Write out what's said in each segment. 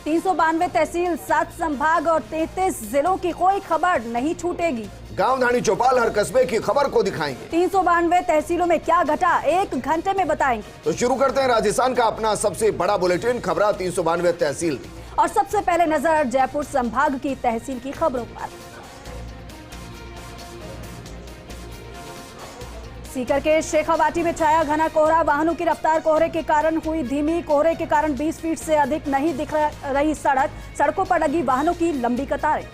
392 तहसील, 7 संभाग और 33 जिलों की कोई खबर नहीं छूटेगी। गांव धानी चौपाल हर कस्बे की खबर को दिखाएंगे। 392 तहसीलों में क्या घटा 1 घंटे में बताएंगे। तो शुरू करते हैं राजस्थान का अपना सबसे बड़ा बुलेटिन खबरा 392 तहसील। और सबसे पहले नजर जयपुर संभाग की तहसील की खबरों पर। सीकर के शेखावाटी में छाया घना कोहरा, वाहनों की रफ्तार कोहरे के कारण हुई धीमी। कोहरे के कारण 20 फीट से अधिक नहीं दिख रही सड़कों पर लगी वाहनों की लंबी कतारें।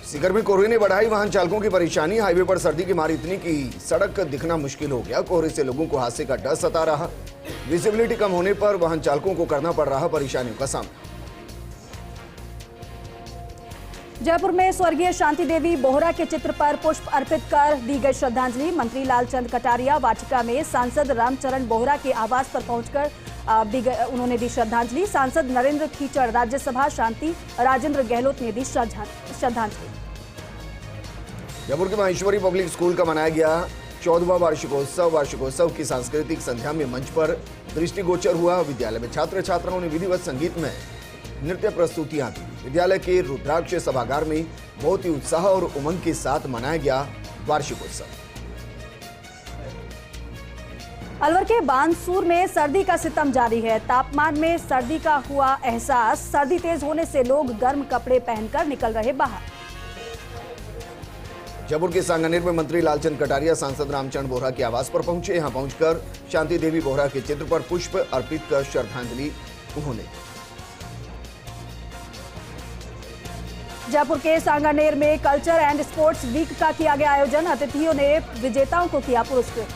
सीकर में कोहरे ने बढ़ाई वाहन चालकों की परेशानी। हाईवे पर सर्दी की मार इतनी कि सड़क दिखना मुश्किल हो गया। कोहरे से लोगों को हादसे का डर सता रहा। विजिबिलिटी कम होने पर वाहन चालकों को करना पड़ रहा परेशानियों का सामना। जयपुर में स्वर्गीय शांति देवी बोहरा के चित्र पर पुष्प अर्पित कर दी गई श्रद्धांजलि। मंत्री लालचंद कटारिया वाटिका में सांसद रामचरण बोहरा के आवास पर पहुंचकर उन्होंने दी श्रद्धांजलि। सांसद नरेंद्र खीचड़, राज्यसभा शांति राजेंद्र गहलोत ने दी श्रद्धांजलि। जयपुर के माहेश्वरी पब्लिक स्कूल का मनाया गया 14वां वार्षिकोत्सव। वार्षिकोत्सव की सांस्कृतिक संध्या में मंच पर दृष्टिगोचर हुआ। विद्यालय में छात्र छात्राओं ने विधिवत संगीत में नृत्य प्रस्तुतियां दी। विद्यालय के रुद्राक्ष सभागार में बहुत ही उत्साह और उमंग के साथ मनाया गया वार्षिकोत्सव। अलवर के बानसूर में सर्दी का सितम जारी है। तापमान में सर्दी का हुआ एहसास। सर्दी तेज होने से लोग गर्म कपड़े पहनकर निकल रहे बाहर। जयपुर के सांगानेर में मंत्री लालचंद कटारिया सांसद रामचरण बोहरा के आवास पर पहुंचे। यहां पहुंचकर शांति देवी बोहरा के चित्र पर पुष्प अर्पित कर श्रद्धांजलि उन्होंने। जयपुर के सांगानेर में कल्चर एंड स्पोर्ट्स वीक का किया गया आयोजन। अतिथियों ने विजेताओं को किया पुरस्कृत।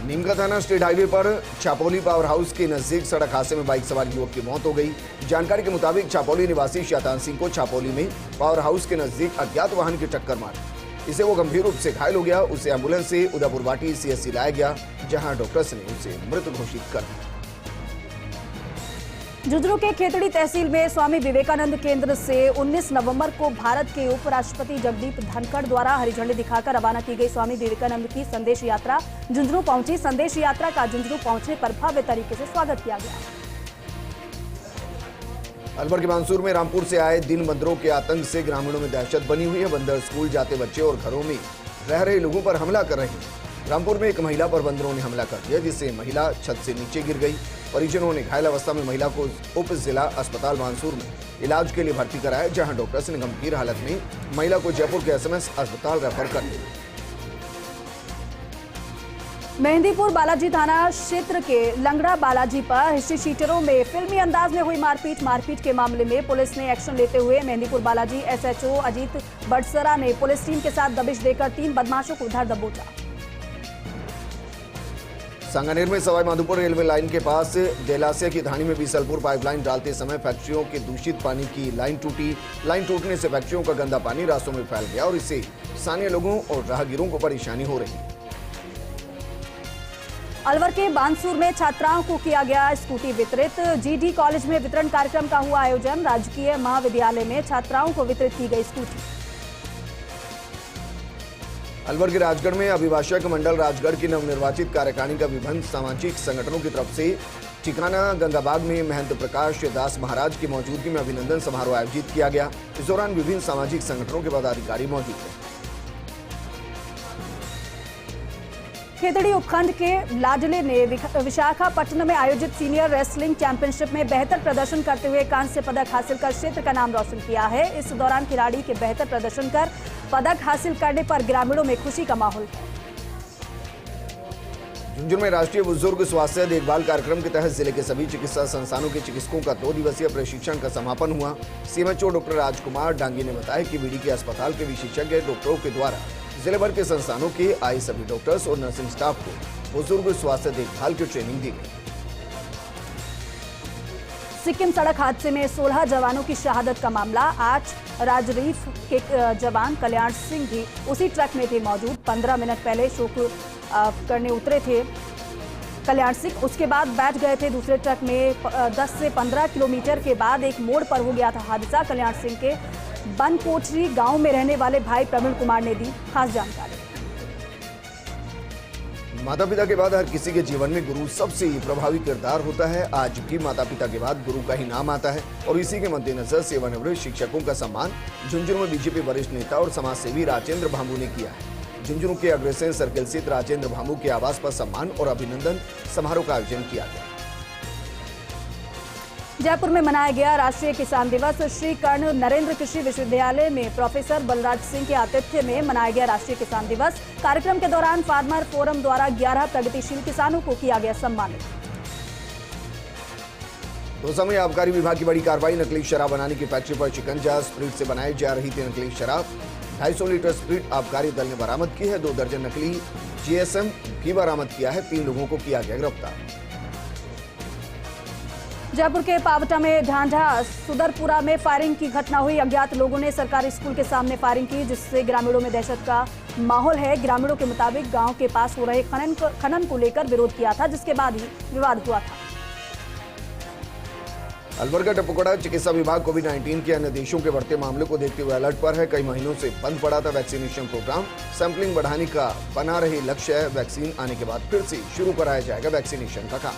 नीमका थाना स्टेट हाईवे पर छापोली पावर हाउस के नजदीक सड़क हादसे में बाइक सवार युवक की मौत हो गई। जानकारी के मुताबिक छापोली निवासी शैतान सिंह को छापोली में पावर हाउस के नजदीक अज्ञात वाहन की टक्कर मारी। इसे वो गंभीर रूप से घायल हो गया। उसे एम्बुलेंस से उदयपुरवाटी सीएचसी लाया गया, जहां डॉक्टर्स ने उसे मृत घोषित कर दिया। झुंझुनू के खेतड़ी तहसील में स्वामी विवेकानंद केंद्र से 19 नवंबर को भारत के उपराष्ट्रपति जगदीप धनखड़ द्वारा हरी झंडी दिखाकर रवाना की गई स्वामी विवेकानंद की संदेश यात्रा झुंझुनू पहुंची। संदेश यात्रा का झुंझुनू पहुंचने पर भव्य तरीके से स्वागत किया गया। अलवर के बानसूर में रामपुर से आए दिन बंदरों के आतंक से ग्रामीणों में दहशत बनी हुई है। बंदर स्कूल जाते बच्चे और घरों में रह रहे लोगों पर हमला कर रहे हैं। रामपुर में एक महिला पर बंदरों ने हमला कर दिया, जिससे महिला छत से नीचे गिर गई। परिजनों ने घायल अवस्था में महिला को उप जिला अस्पताल बानसूर में इलाज के लिए भर्ती कराया, जहां डॉक्टर्स ने गंभीर हालत में महिला को जयपुर के एसएमएस अस्पताल रेफर कर दिया। मेहंदीपुर बालाजी थाना क्षेत्र के लंगड़ा बालाजी पर हिस्ट्री शीटरों में फिल्मी अंदाज में हुई मारपीट के मामले में पुलिस ने एक्शन लेते हुए मेहंदीपुर बालाजी एसएचओ अजीत बडसरा ने पुलिस टीम के साथ दबिश देकर 3 बदमाशों को धर दबोचा। सांगानेर में सवाई माधोपुर रेलवे लाइन के पास देलासिया की धानी में बीसलपुर पाइपलाइन डालते समय फैक्ट्रियों के दूषित पानी की लाइन टूटी। लाइन टूटने से फैक्ट्रियों का गंदा पानी रास्तों में फैल गया और इससे स्थानीय लोगों और राहगीरों को परेशानी हो रही है। अलवर के बानसूर में छात्राओं को किया गया स्कूटी वितरित। जीडी कॉलेज में वितरण कार्यक्रम का हुआ आयोजन। राजकीय महाविद्यालय में छात्राओं को वितरित की गई स्कूटी। अलवर के राजगढ़ में अभिभाषक मंडल राजगढ़ की नवनिर्वाचित कार्यकारिणी का विभिन्न सामाजिक संगठनों की तरफ से ठिकाना गंगाबाग में महंत प्रकाश दास महाराज की मौजूदगी में अभिनंदन समारोह आयोजित किया गया। इस दौरान विभिन्न सामाजिक संगठनों के पदाधिकारी मौजूद थे। खेतड़ी उपखंड के लाडले ने विशाखापट्टनम में आयोजित सीनियर रेसलिंग चैंपियनशिप में बेहतर प्रदर्शन करते हुए कांस्य पदक हासिल कर क्षेत्र का नाम रोशन किया है। इस दौरान खिलाड़ी के बेहतर प्रदर्शन कर पदक हासिल करने पर ग्रामीणों में खुशी का माहौल है। झुंझुनू में राष्ट्रीय बुजुर्ग स्वास्थ्य देखभाल कार्यक्रम के तहत जिले के सभी चिकित्सा संस्थानों के चिकित्सकों का 2 दिवसीय प्रशिक्षण का समापन हुआ। सीएमएचओ डॉक्टर राजकुमार डांगी ने बताया कि बीडीके अस्पताल के विशेषज्ञ डॉक्टरों के द्वारा जिले भर के संस्थानों के आए सभी डॉक्टर्स और नर्सिंग स्टाफ को बुजुर्ग स्वास्थ्य देखभाल की ट्रेनिंग दी गई। सिक्किम सड़क हादसे में 16 जवानों की शहादत का मामला। आज राजरीफ के जवान कल्याण सिंह भी उसी ट्रक में थे मौजूद। 15 मिनट पहले शोक करने उतरे थे कल्याण सिंह, उसके बाद बैठ गए थे दूसरे ट्रक में। 10 से 15 किलोमीटर के बाद एक मोड़ पर हो गया था हादसा। कल्याण सिंह के बनकोटरी गांव में रहने वाले भाई प्रवीण कुमार ने दी खास जानकारी। माता पिता के बाद हर किसी के जीवन में गुरु सबसे प्रभावी किरदार होता है। आज भी माता पिता के बाद गुरु का ही नाम आता है और इसी के मद्देनजर सेवानिवृत्त शिक्षकों का सम्मान झुंझुनू में बीजेपी वरिष्ठ नेता और समाज सेवी राजेंद्र भांबू ने किया है। झुंझुनू के अग्रसेन सर्किल स्थित राजेंद्र भांबू के आवास पर सम्मान और अभिनंदन समारोह का आयोजन किया गया। जयपुर में मनाया गया राष्ट्रीय किसान दिवस। श्री कर्ण नरेंद्र कृषि विश्वविद्यालय में प्रोफेसर बलराज सिंह के आतिथ्य में मनाया गया राष्ट्रीय किसान दिवस। कार्यक्रम के दौरान फार्मर फोरम द्वारा 11 प्रगतिशील किसानों को किया गया सम्मानित। दौसा में आबकारी विभाग की बड़ी कार्रवाई। नकली शराब बनाने की फैक्ट्री पर शिकंजा। स्प्रिट से बनाई जा रही थी नकली शराब। 250 लीटर स्प्रिट आबकारी दल ने बरामद की है। 2 दर्जन नकली जीएसएम भी बरामद किया है। 3 लोगों को किया गया गिरफ्तार। जयपुर के पावटा में ढांढा सुदरपुरा में फायरिंग की घटना हुई। अज्ञात लोगों ने सरकारी स्कूल के सामने फायरिंग की, जिससे ग्रामीणों में दहशत का माहौल है। ग्रामीणों के मुताबिक गांव के पास हो रहे खनन को लेकर विरोध किया था, जिसके बाद ही विवाद हुआ था। अलवर का टपुकड़ा चिकित्सा विभाग कोविड-19 के अन्य देशों के बढ़ते मामलों को देखते हुए अलर्ट पर है। कई महीनों से बंद पड़ा था वैक्सीनेशन प्रोग्राम। सैंपलिंग बढ़ाने का बना रही लक्ष्य है। वैक्सीन आने के बाद फिर से शुरू कराया जाएगा वैक्सीनेशन का काम।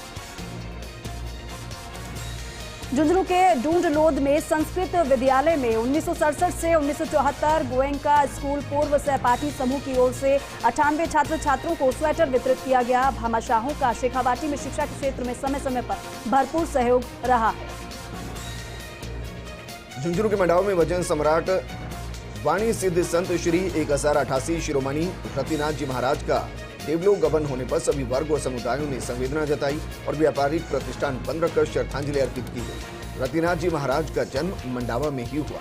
झुंझुनू के ढूंढलोद में संस्कृत विद्यालय में 1967 से 1974 गोयंका स्कूल पूर्व सहपाठी समूह की ओर से 98 छात्र छात्रों को स्वेटर वितरित किया गया। भामाशाहों का शेखावाटी में शिक्षा के क्षेत्र में समय समय पर भरपूर सहयोग रहा है। झुंझुनू के मंडाव में भजन सम्राट वाणी सिद्ध संत श्री 1088 शिरोमणि रतिनाथ जी महाराज का देवलोक होने पर सभी वर्ग और समुदायों ने संवेदना जताई और व्यापारिक प्रतिष्ठान बंद रखकर श्रद्धांजलि अर्पित की गई। रतिनाथ जी महाराज का जन्म मंडावा में ही हुआ।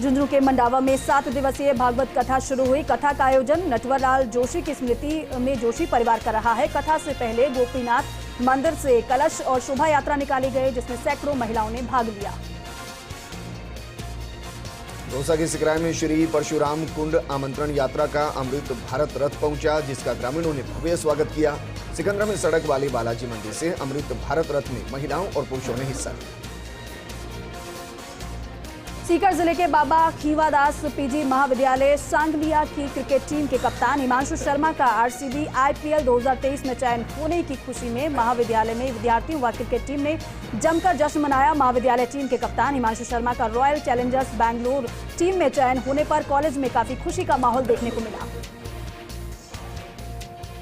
झुंझुनू के मंडावा में 7 दिवसीय भागवत कथा शुरू हुई। कथा का आयोजन नटवरलाल जोशी की स्मृति में जोशी परिवार कर रहा है। कथा से पहले गोपीनाथ मंदिर से कलश और शोभा यात्रा निकाली गई, जिसमें सैकड़ों महिलाओं ने भाग लिया। दौसा के सिकराय में श्री परशुराम कुंड आमंत्रण यात्रा का अमृत भारत रथ पहुंचा, जिसका ग्रामीणों ने भव्य स्वागत किया। सिकंदरा में सड़क वाली बालाजी मंदिर से अमृत भारत रथ में महिलाओं और पुरुषों ने हिस्सा लिया। सीकर जिले के बाबा खीवादास पीजी महाविद्यालय सांगलिया की क्रिकेट टीम के कप्तान हिमांशु शर्मा का आरसीबी आईपीएल 2023 में चयन होने की खुशी में महाविद्यालय में विद्यार्थियों व क्रिकेट टीम ने जमकर जश्न मनाया। महाविद्यालय टीम के कप्तान हिमांशु शर्मा का रॉयल चैलेंजर्स बैंगलोर टीम में चयन होने पर कॉलेज में काफी खुशी का माहौल देखने को मिला।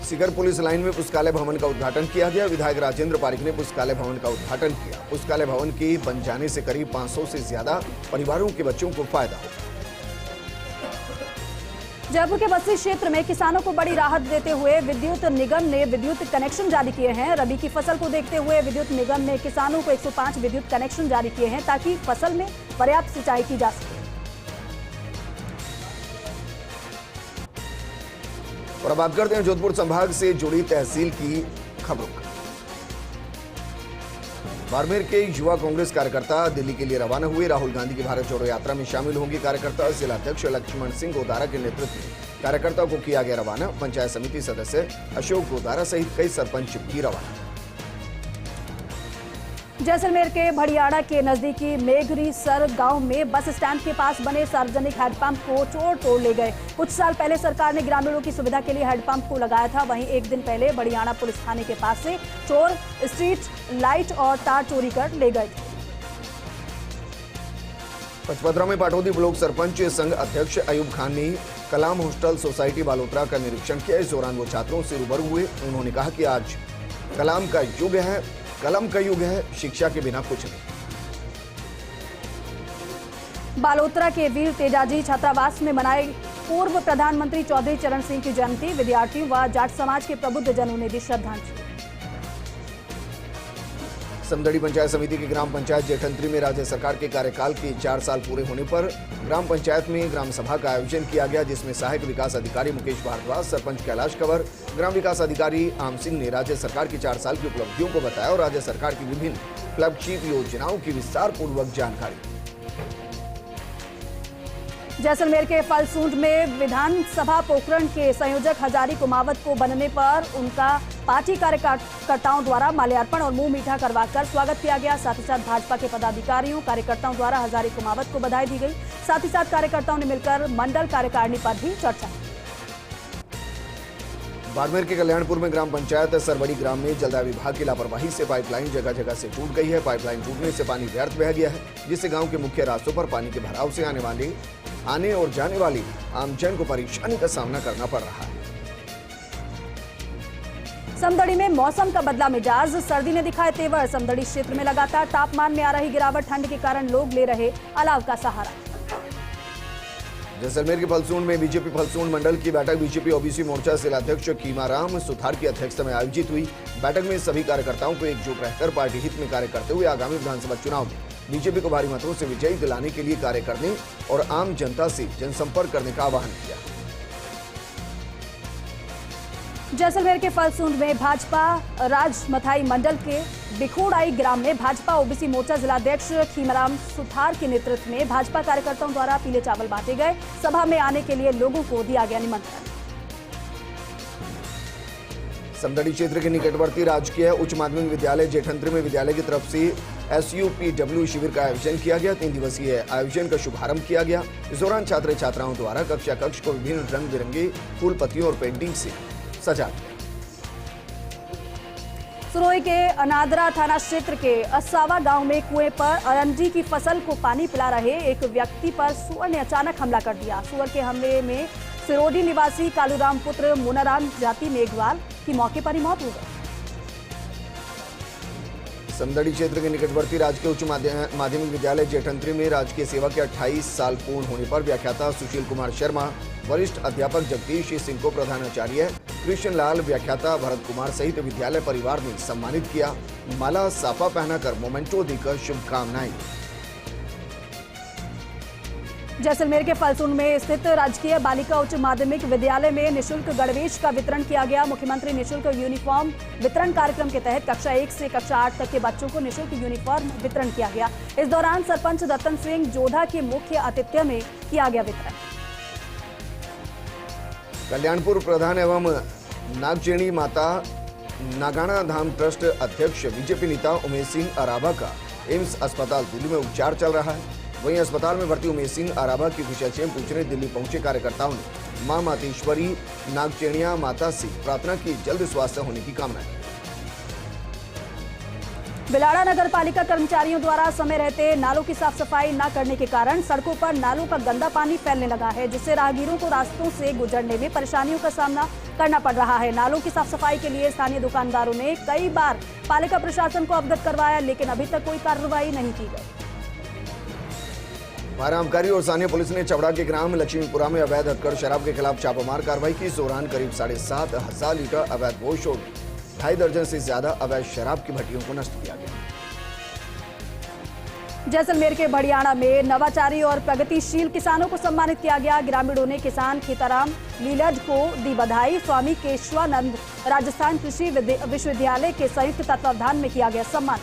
सीकर पुलिस लाइन में पुस्तकालय भवन का उद्घाटन किया गया। विधायक राजेंद्र पारिक ने पुस्तकालय भवन का उद्घाटन किया। पुस्तकालय भवन के बन जाने से करीब 500 से ज्यादा परिवारों के बच्चों को फायदा होगा। जयपुर के बस्ती क्षेत्र में किसानों को बड़ी राहत देते हुए विद्युत निगम ने विद्युत कनेक्शन जारी किए हैं। रबी की फसल को देखते हुए विद्युत निगम ने किसानों को 105 विद्युत कनेक्शन जारी किए हैं, ताकि फसल में पर्याप्त सिंचाई की जा सके। और अब बात करते हैं जोधपुर संभाग से जुड़ी तहसील की खबरों का। बाड़मेर के युवा कांग्रेस कार्यकर्ता दिल्ली के लिए रवाना हुए। राहुल गांधी की भारत जोड़ो यात्रा में शामिल होंगे कार्यकर्ता। जिला अध्यक्ष लक्ष्मण सिंह गोदारा के नेतृत्व में कार्यकर्ताओं को किया गया रवाना। पंचायत समिति सदस्य अशोक गोदारा सहित कई सरपंच भी रवाना। जैसलमेर के भड़ियाड़ा के नजदीकी मेघरी सर गांव में बस स्टैंड के पास बने सार्वजनिक हैंडपंप को चोर तोड़ ले गए। कुछ साल पहले सरकार ने ग्रामीणों की सुविधा के लिए हैंडपंप को लगाया था। वहीं एक दिन पहले भड़ियाड़ा पुलिस थाने के पास से चोर स्ट्रीट लाइट और तार चोरी कर ले गए थे। पचपदरा में पाटौदी ब्लॉक सरपंच संघ अध्यक्ष अयूब खान ने कलाम हॉस्टल सोसाइटी बालोतरा का निरीक्षण किया। इस दौरान वो छात्रों से रूबरू हुए। उन्होंने कहा कि आज कलाम का युग है, कलम का युग है, शिक्षा के बिना कुछ नहीं। बालोतरा के वीर तेजाजी छात्रावास में मनाए पूर्व प्रधानमंत्री चौधरी चरण सिंह की जयंती। विद्यार्थियों व जाट समाज के प्रबुद्ध जनों ने दी श्रद्धांजलि। समदड़ी पंचायत समिति की ग्राम पंचायत जेठंत्री में राज्य सरकार के कार्यकाल के 4 साल पूरे होने पर ग्राम पंचायत में ग्राम सभा का आयोजन किया गया, जिसमें सहायक विकास अधिकारी मुकेश भारद्वाज, सरपंच कैलाश कंवर, ग्राम विकास अधिकारी आम सिंह ने राज्य सरकार की 4 साल की उपलब्धियों को बताया और राज्य सरकार की विभिन्न फ्लैगशिप योजनाओं की विस्तार पूर्वक जानकारी। जैसलमेर के फलसूंड में विधानसभा पोखरण के संयोजक हजारी कुमावत को बनने पर उनका पार्टी कार्यकर्ताओं द्वारा माल्यार्पण और मुंह मीठा करवाकर स्वागत किया गया। साथ ही साथ भाजपा के पदाधिकारियों कार्यकर्ताओं द्वारा हजारी कुमावत को बधाई दी गई। साथ ही साथ कार्यकर्ताओं ने मिलकर मंडल कार्यकारिणी पर भी चर्चा की। बाड़मेर के कल्याणपुर में ग्राम पंचायत सरबड़ी ग्राम में जलदाय विभाग की लापरवाही से पाइपलाइन जगह जगह से टूट गई है। पाइपलाइन टूटने से पानी व्यर्थ बह गया है, जिससे गांव के मुख्य रास्तों पर पानी के भराव से आने और जाने वाली आमजन को परेशानी का सामना करना पड़ रहा है। समदड़ी में मौसम का बदला मिजाज, सर्दी ने दिखाए तेवर। समदड़ी क्षेत्र में लगातार तापमान में आ रही गिरावट, ठंड के कारण लोग ले रहे अलाव का सहारा। जैसलमेर के फलसूंड में बीजेपी फलसूंड मंडल की बैठक बीजेपी ओबीसी मोर्चा जिलाध्यक्ष खीमाराम सुथार की अध्यक्षता में आयोजित हुई। बैठक में सभी कार्यकर्ताओं को एकजुट रहकर पार्टी हित में कार्य करते हुए आगामी विधानसभा चुनाव में बीजेपी को भारी मतों से विजयी दिलाने के लिए कार्य करने और आम जनता से जनसंपर्क करने का आह्वान किया। जैसलमेर के फलसूंड में भाजपा राजमथाई मंडल के बिखोड़ाई ग्राम में भाजपा ओबीसी मोर्चा जिलाध्यक्ष खीमाराम सुथार के नेतृत्व में भाजपा कार्यकर्ताओं द्वारा पीले चावल बांटे गए। सभा में आने के लिए लोगों को दिया गया निमंत्रण। समदड़ी क्षेत्र के निकटवर्ती राजकीय उच्च माध्यमिक विद्यालय जेठंत्री में विद्यालय की तरफ से SUPW शिविर का आयोजन किया गया। 3 दिवसीय आयोजन का शुभारंभ किया गया। इस दौरान छात्र छात्राओं द्वारा कक्षा कक्ष को विभिन्न रंग बिरंगे फूल पत्तियों और पेंटिंग से सजा दिया। सुरोई के अनादरा थाना क्षेत्र के अस्सावा गांव में कुएं पर अरंडी की फसल को पानी पिला रहे एक व्यक्ति पर सुअर ने अचानक हमला कर दिया। सुअर के हमले में सिरोडी निवासी कालूराम पुत्र मुनाराम जाति मेघवाल की मौके पर ही मौत हो गई। समदड़ी क्षेत्र के निकटवर्ती राजकीय उच्च माध्यमिक विद्यालय जेठंत्री में राजकीय सेवा के 28 साल पूर्ण होने पर व्याख्याता सुशील कुमार शर्मा, वरिष्ठ अध्यापक जगदीश सिंह को प्रधानाचार्य कृष्ण लाल, व्याख्याता भरत कुमार सहित विद्यालय परिवार ने सम्मानित किया। माला साफा पहनाकर मोमेंटो देकर शुभकामनाएं। जैसलमेर के फलसूंड में स्थित राजकीय बालिका उच्च माध्यमिक विद्यालय में निशुल्क गणवेश का वितरण किया गया। मुख्यमंत्री निशुल्क यूनिफॉर्म वितरण कार्यक्रम के तहत कक्षा 1 से कक्षा 8 तक के बच्चों को निशुल्क यूनिफॉर्म वितरण किया गया। इस दौरान सरपंच रतन सिंह जोधा के मुख्य आतिथ्य में किया गया वितरण। कल्याणपुर प्रधान एवं नागचेणी माता नागाना धाम ट्रस्ट अध्यक्ष बीजेपी नेता उमेश सिंह अराबा का एम्स अस्पताल दिल्ली में उपचार चल रहा है। वहीं अस्पताल में भर्ती उमेश सिंह अराबा की कुशलक्षेम पूछने दिल्ली पहुंचे कार्यकर्ताओं ने मां मातेश्वरी नागचेणिया माता से प्रार्थना की जल्द स्वास्थ्य होने की कामना की। बिलाड़ा नगर पालिका कर्मचारियों द्वारा समय रहते नालों की साफ सफाई न करने के कारण सड़कों पर नालों का गंदा पानी फैलने लगा है, जिससे राहगीरों को रास्तों से गुजरने में परेशानियों का सामना करना पड़ रहा है। नालों की साफ सफाई के लिए स्थानीय दुकानदारों ने कई बार पालिका प्रशासन को अवगत करवाया, लेकिन अभी तक कोई कार्रवाई नहीं की गई। भारा आबकारी और स्थानीय पुलिस ने चवड़ा के ग्राम लक्ष्मीपुरा में अवैध हक्कर शराब के खिलाफ छापामार कार्रवाई की। इस दौरान करीब 7,500 लीटर अवैध घोष और 2.5 दर्जन से ज्यादा अवैध शराब की भट्टियों को नष्ट किया गया। जैसलमेर के भड़ियाणा में नवाचारी और प्रगतिशील किसानों को सम्मानित किया गया। ग्रामीणों ने किसान खेताराम लीलज को दी बधाई। स्वामी केशवानंद राजस्थान कृषि विश्वविद्यालय के संयुक्त तत्वावधान में किया गया सम्मान।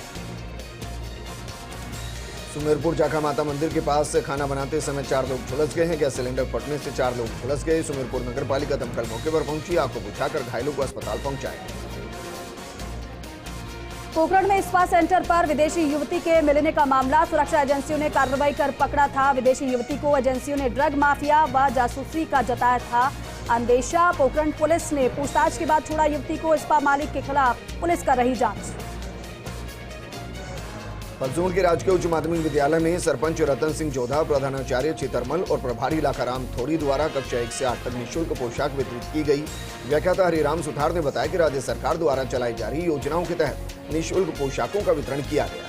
सुमेरपुर जाखा माता मंदिर के पास खाना बनाते समय 4 लोग झुलस गए हैं। गैस सिलेंडर फटने से 4 लोग झुलस गए। सुमेरपुर नगर पालिका दमकल मौके पर पहुंची, आग को बुझाकर घायलों को अस्पताल पहुंचाया। पोखरण में स्पा सेंटर पर विदेशी युवती के मिलने का मामला, सुरक्षा एजेंसियों ने कार्रवाई कर पकड़ा था। विदेशी युवती को एजेंसियों ने ड्रग माफिया व जासूसी का जताया था अंदेशा। पोखरण पुलिस ने पूछताछ के बाद छोड़ा युवती को। स्पा मालिक के खिलाफ पुलिस कर रही जांच। फलसूंड के राजकीय उच्च माध्यमिक विद्यालय में सरपंच रतन सिंह जोधा, प्रधानाचार्य चितरमल और प्रभारी लाखाराम थोड़ी द्वारा कक्षा 1 से 8 तक निःशुल्क पोशाक वितरित की गई। व्याख्याता हरिराम सुथार ने बताया कि राज्य सरकार द्वारा चलाई जा रही योजनाओं के तहत निःशुल्क पोशाकों का वितरण किया गया।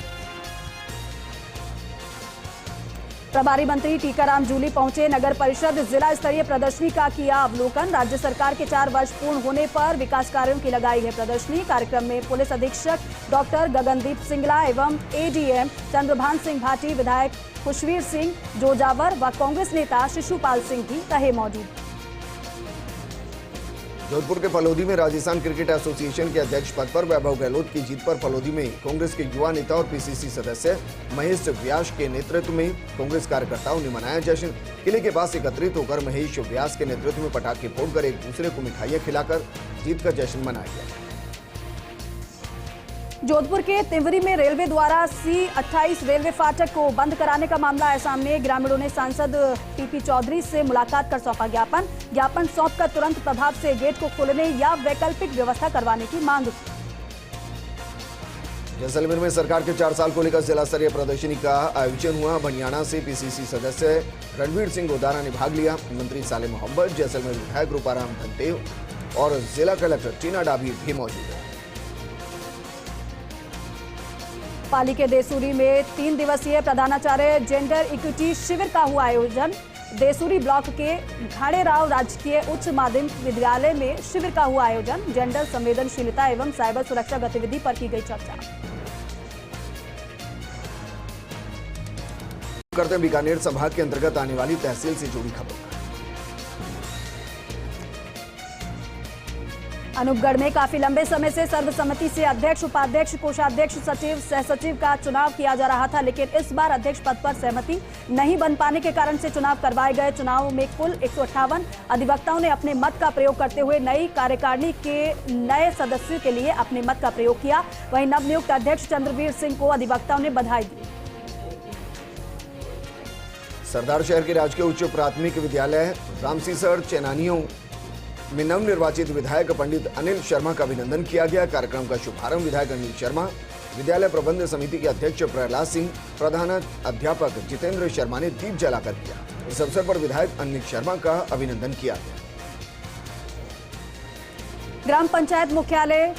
प्रभारी मंत्री टीकाराम जूली पहुंचे। नगर परिषद जिला स्तरीय प्रदर्शनी का किया अवलोकन। राज्य सरकार के 4 वर्ष पूर्ण होने पर विकास कार्यों की लगाई है प्रदर्शनी। कार्यक्रम में पुलिस अधीक्षक डॉक्टर गगनदीप सिंगला एवं ADM चंद्रभान सिंह भाटी, विधायक खुशवीर सिंह जोजावर व कांग्रेस नेता शिशुपाल सिंह भी रहे मौजूद। जोधपुर के फलोदी में राजस्थान क्रिकेट एसोसिएशन के अध्यक्ष पद पर वैभव गहलोत की जीत पर फलोदी में कांग्रेस के युवा नेता और PCC सदस्य महेश व्यास के नेतृत्व में कांग्रेस कार्यकर्ताओं ने मनाया जश्न। किले के पास एकत्रित होकर महेश व्यास के नेतृत्व में पटाखे फोड़कर एक दूसरे को मिठाइयां खिलाकर जीत का जश्न मनाया गया। जोधपुर के तिंवरी में रेलवे द्वारा C28 रेलवे फाटक को बंद कराने का मामला आया सामने। ग्रामीणों ने सांसद पीपी चौधरी से मुलाकात कर सौंपा ज्ञापन सौंपकर तुरंत प्रभाव से गेट को खोलने या वैकल्पिक व्यवस्था करवाने की मांग की। जैसलमेर में सरकार के 4 साल को लेकर जिला स्तरीय प्रदर्शनी का आयोजन हुआ। बनियाना से पीसीसी सदस्य रणवीर सिंह गोदारा ने भाग लिया। मंत्री साले मोहम्मद, जैसलमेर विधायक रूपाराम धनतेव और जिला कलेक्टर टीना डाभी भी मौजूद है। पाली के देसूरी में 3 दिवसीय प्रधानाचार्य जेंडर इक्विटी शिविर का हुआ आयोजन। देसूरी ब्लॉक के घाड़ेराव राजकीय उच्च माध्यमिक विद्यालय में शिविर का हुआ आयोजन। जेंडर संवेदनशीलता एवं साइबर सुरक्षा गतिविधि पर की गई चर्चा। करते हैं बीकानेर संभाग के अंतर्गत आने वाली तहसील से जुड़ी खबर। अनूपगढ़ में काफी लंबे समय से सर्वसम्मति से अध्यक्ष, उपाध्यक्ष, कोषाध्यक्ष, सचिव, सहसचिव का चुनाव किया जा रहा था, लेकिन इस बार अध्यक्ष पद पर सहमति नहीं बन पाने के कारण से चुनाव करवाए गए। चुनाव में कुल 158 अधिवक्ताओं ने अपने मत का प्रयोग करते हुए नई कार्यकारिणी के नए सदस्यों के लिए अपने मत का प्रयोग किया। वहीं नवनियुक्त अध्यक्ष चंद्रवीर सिंह को अधिवक्ताओं ने बधाई दी। सरदार शहर के राजकीय उच्च प्राथमिक विद्यालय रामसीसर चेनानियों में नवनिर्वाचित विधायक पंडित अनिल शर्मा का अभिनंदन किया गया। कार्यक्रम का शुभारंभ विधायक अनिल शर्मा, विद्यालय प्रबंध समिति के अध्यक्ष प्रहलाद सिंह, प्रधान अध्यापक जितेंद्र शर्मा ने दीप जलाकर किया। इस अवसर पर विधायक अनिल शर्मा का अभिनंदन किया गया। ग्राम पंचायत मुख्यालय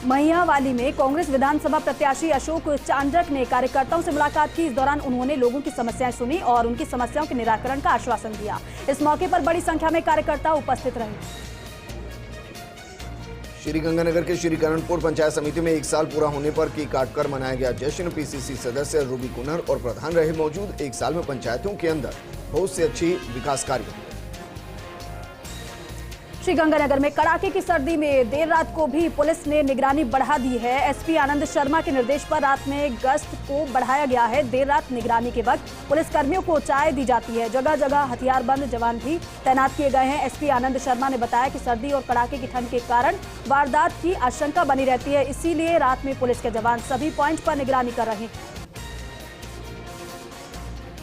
महियावाली में कांग्रेस विधानसभा प्रत्याशी अशोक चांडक ने कार्यकर्ताओं से मुलाकात की। इस दौरान उन्होंने लोगों की समस्याएं सुनी और उनकी समस्याओं के निराकरण का आश्वासन दिया। इस मौके पर बड़ी संख्या में कार्यकर्ता उपस्थित रहे। श्रीगंगानगर के श्रीकरणपुर पंचायत समिति में 1 साल पूरा होने पर केक काटकर मनाया गया जश्न। पीसीसी सदस्य रूबी कुनर और प्रधान रहे मौजूद। 1 साल में पंचायतों के अंदर बहुत से अच्छी विकास कार्य हुए। श्रीगंगानगर में कड़ाके की सर्दी में देर रात को भी पुलिस ने निगरानी बढ़ा दी है। एसपी आनंद शर्मा के निर्देश पर रात में गश्त को बढ़ाया गया है। देर रात निगरानी के वक्त पुलिस कर्मियों को चाय दी जाती है। जगह जगह हथियारबंद जवान भी तैनात किए गए हैं। एसपी आनंद शर्मा ने बताया कि सर्दी और कड़ाके की ठंड के कारण वारदात की आशंका बनी रहती है, इसीलिए रात में पुलिस के जवान सभी पॉइंट पर निगरानी कर रहे हैं।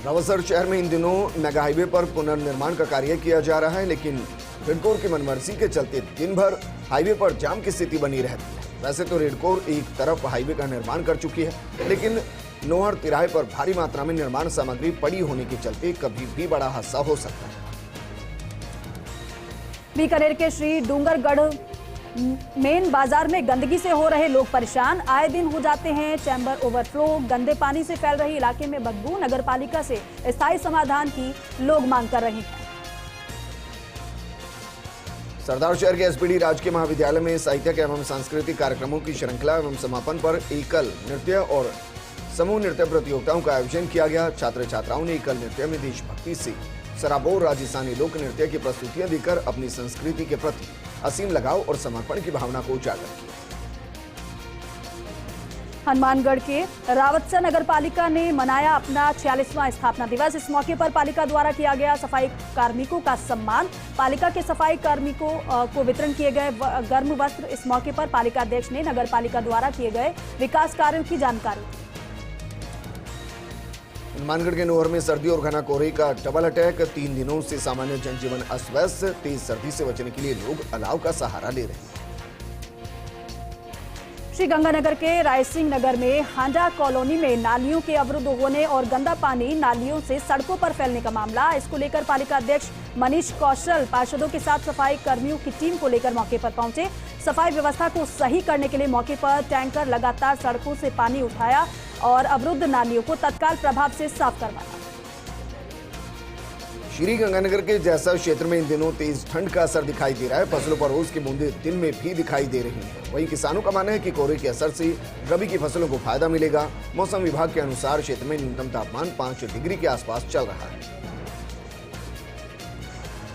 रावतसर शहर में इन दिनों मेगा हाईवे पर पुनर्निर्माण का कार्य किया जा रहा है, लेकिन रेडकोर की मनमर्जी के चलते दिन भर हाईवे पर जाम की स्थिति बनी रहती है। वैसे तो रेडकोर एक तरफ हाईवे का निर्माण कर चुकी है, लेकिन नोहर तिराहे पर भारी मात्रा में निर्माण सामग्री पड़ी होने के चलते कभी भी बड़ा हादसा हो सकता है। बीकानेर के श्री डूंगरगढ़ मेन बाजार में गंदगी से हो रहे लोग परेशान। आए दिन हो जाते हैं चैम्बर ओवरफ्लो। गंदे पानी से फैल रही इलाके में बदबू। नगरपालिका से स्थायी समाधान की लोग मांग कर रहे हैं। सरदार शहर के एसपीडी राजकीय महाविद्यालय में साहित्यिक एवं सांस्कृतिक कार्यक्रमों की श्रृंखला एवं समापन पर एकल नृत्य और समूह नृत्य प्रतियोगिताओं का आयोजन किया गया। छात्र छात्राओं ने एकल नृत्य में देशभक्ति से सराबोर राजस्थानी लोक नृत्य की प्रस्तुतियां देकर अपनी संस्कृति के प्रति असीम लगाव और समर्पण की भावना को उजागर किया। हनुमानगढ़ के रावतसर नगर पालिका ने मनाया अपना 46वां स्थापना दिवस। इस मौके पर पालिका द्वारा किया गया सफाई कार्मिकों का सम्मान। पालिका के सफाई कार्मिकों को वितरण किए गए गर्म वस्त्र। इस मौके पर पालिका अध्यक्ष ने नगर पालिका द्वारा किए गए विकास कार्यों की जानकारी दी। हनुमानगढ़ के नोहर में सर्दी और घना कोहरे का डबल अटैक। 3 दिनों से सामान्य जनजीवन अस्त व्यस्त। तेज सर्दी से बचने के लिए लोग अलाव का सहारा ले रहे हैं। श्रीगंगानगर के रायसिंह नगर में हांडा कॉलोनी में नालियों के अवरुद्ध होने और गंदा पानी नालियों से सड़कों पर फैलने का मामला। इसको लेकर पालिका अध्यक्ष मनीष कौशल पार्षदों के साथ सफाई कर्मियों की टीम को लेकर मौके पर पहुंचे। सफाई व्यवस्था को सही करने के लिए मौके पर टैंकर लगातार सड़कों से पानी उठाया और अवरुद्ध नालियों को तत्काल प्रभाव से साफ करवाया। श्रीगंगानगर के जैसा क्षेत्र में इन दिनों तेज ठंड का असर दिखाई दे रहा है। फसलों पर ओस की बूंदें दिन में भी दिखाई दे रही हैं। वहीं किसानों का मानना है कि कोहरे के असर से रबी की फसलों को फायदा मिलेगा। मौसम विभाग के अनुसार क्षेत्र में न्यूनतम तापमान 5 डिग्री के आसपास चल रहा है।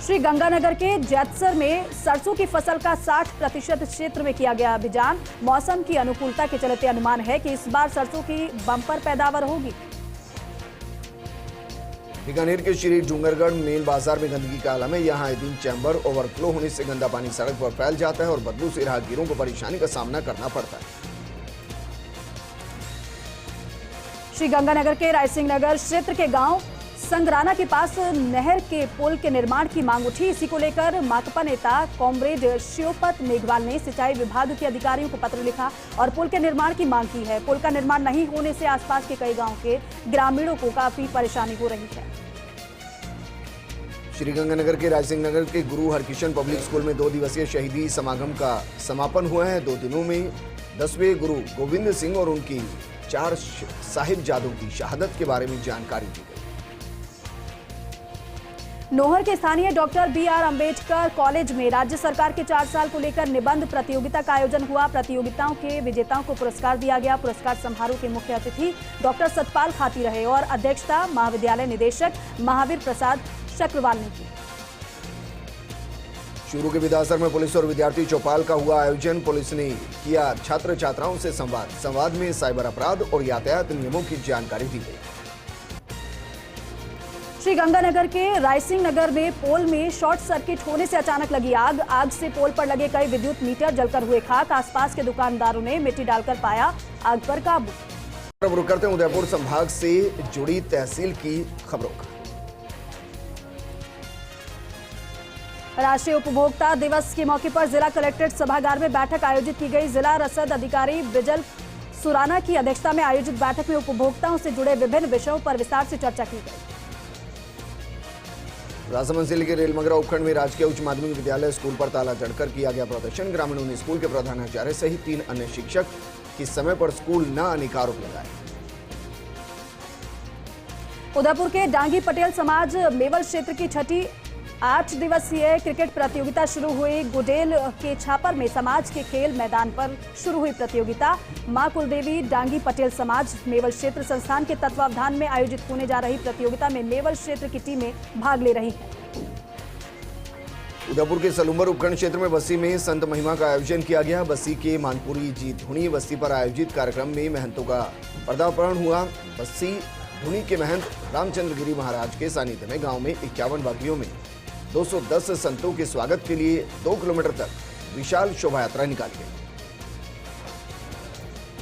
श्रीगंगानगर के जैतसर में सरसों की फसल का 60% क्षेत्र में किया गया बिजान। मौसम की अनुकूलता के चलते अनुमान है कि इस बार सरसों की बम्पर पैदावार होगी। बीकानेर के श्री डूंगरगढ़ मेन बाजार में गंदगी का आलम है। यहाँ दिन चैम्बर ओवरफ्लो होने से गंदा पानी सड़क पर फैल जाता है और बदबू से राहगीरों को परेशानी का सामना करना पड़ता है। श्रीगंगानगर के रायसिंह नगर क्षेत्र के गांव संगराना के पास नहर के पुल के निर्माण की मांग उठी। इसी को लेकर माकपा नेता कॉमरेड शिवपत मेघवाल ने सिंचाई विभाग के अधिकारियों को पत्र लिखा और पुल के निर्माण की मांग की है। पुल का निर्माण नहीं होने से आसपास के कई गांव के ग्रामीणों को काफी परेशानी हो रही है। श्रीगंगानगर के रायसिंह नगर के गुरु हरकिशन पब्लिक स्कूल में 2 दिवसीय शहीदी समागम का समापन हुआ है। 2 दिनों में 10वें गुरु गोविंद सिंह और उनकी 4 साहिबजादों की शहादत के बारे में जानकारी दी गई। नोहर के स्थानीय डॉक्टर बी.आर. अंबेडकर कॉलेज में राज्य सरकार के 4 साल को लेकर निबंध प्रतियोगिता का आयोजन हुआ। प्रतियोगिताओं के विजेताओं को पुरस्कार दिया गया। पुरस्कार समारोह के मुख्य अतिथि डॉक्टर सतपाल खाती रहे और अध्यक्षता महाविद्यालय निदेशक महावीर प्रसाद चक्रवाल ने की। चूरू के विद्यासर में पुलिस और विद्यार्थी चौपाल का हुआ आयोजन। पुलिस ने किया छात्र छात्राओं से संवाद में साइबर अपराध और यातायात नियमों की जानकारी दी गई। श्रीगंगानगर के रायसिंह नगर में पोल में शॉर्ट सर्किट होने से अचानक लगी आग। आग से पोल पर लगे कई विद्युत मीटर जलकर हुए खाक। आसपास के दुकानदारों ने मिट्टी डालकर पाया आग पर काबू। अब रुक करते हैं उदयपुर संभाग से जुड़ी तहसील की खबरों का। राष्ट्रीय उपभोक्ता दिवस के मौके पर जिला कलेक्ट्रेट सभागार में बैठक आयोजित की गई। जिला रसद अधिकारी ब्रिजल सुराना की अध्यक्षता में आयोजित बैठक में उपभोक्ताओं से जुड़े विभिन्न विषयों पर विस्तार से चर्चा की गई। राजसमंद जिले के रेलमगरा उपखंड में राजकीय उच्च माध्यमिक विद्यालय स्कूल पर ताला जड़कर किया गया प्रदर्शन। ग्रामीणों ने स्कूल के प्रधानाचार्य सहित 3 अन्य शिक्षक की समय पर स्कूल न आने का आरोप लगाया। उदयपुर के डांगी पटेल समाज मेवल क्षेत्र की छठी 8 दिवसीय क्रिकेट प्रतियोगिता शुरू हुई। गुडेल के छापर में समाज के खेल मैदान पर शुरू हुई प्रतियोगिता। मां कुलदेवी डांगी पटेल समाज मेवल क्षेत्र संस्थान के तत्वावधान में आयोजित होने जा रही प्रतियोगिता में मेवल क्षेत्र की टीमें भाग ले रही हैं। उदयपुर के सलूम्बर उपखंड क्षेत्र में बस्सी में संत महिमा का आयोजन किया गया। बस्सी के मानपुरी जी धुनी बस्ती पर आयोजित कार्यक्रम में महंतों का पर्दापण हुआ। बस्सी धुनी के महंत रामचंद्र गिरी महाराज के सानिध्य में गांव में 51 बकरियों में 210 संतों के स्वागत के लिए 2 किलोमीटर तक विशाल शोभा यात्रा निकाली गई।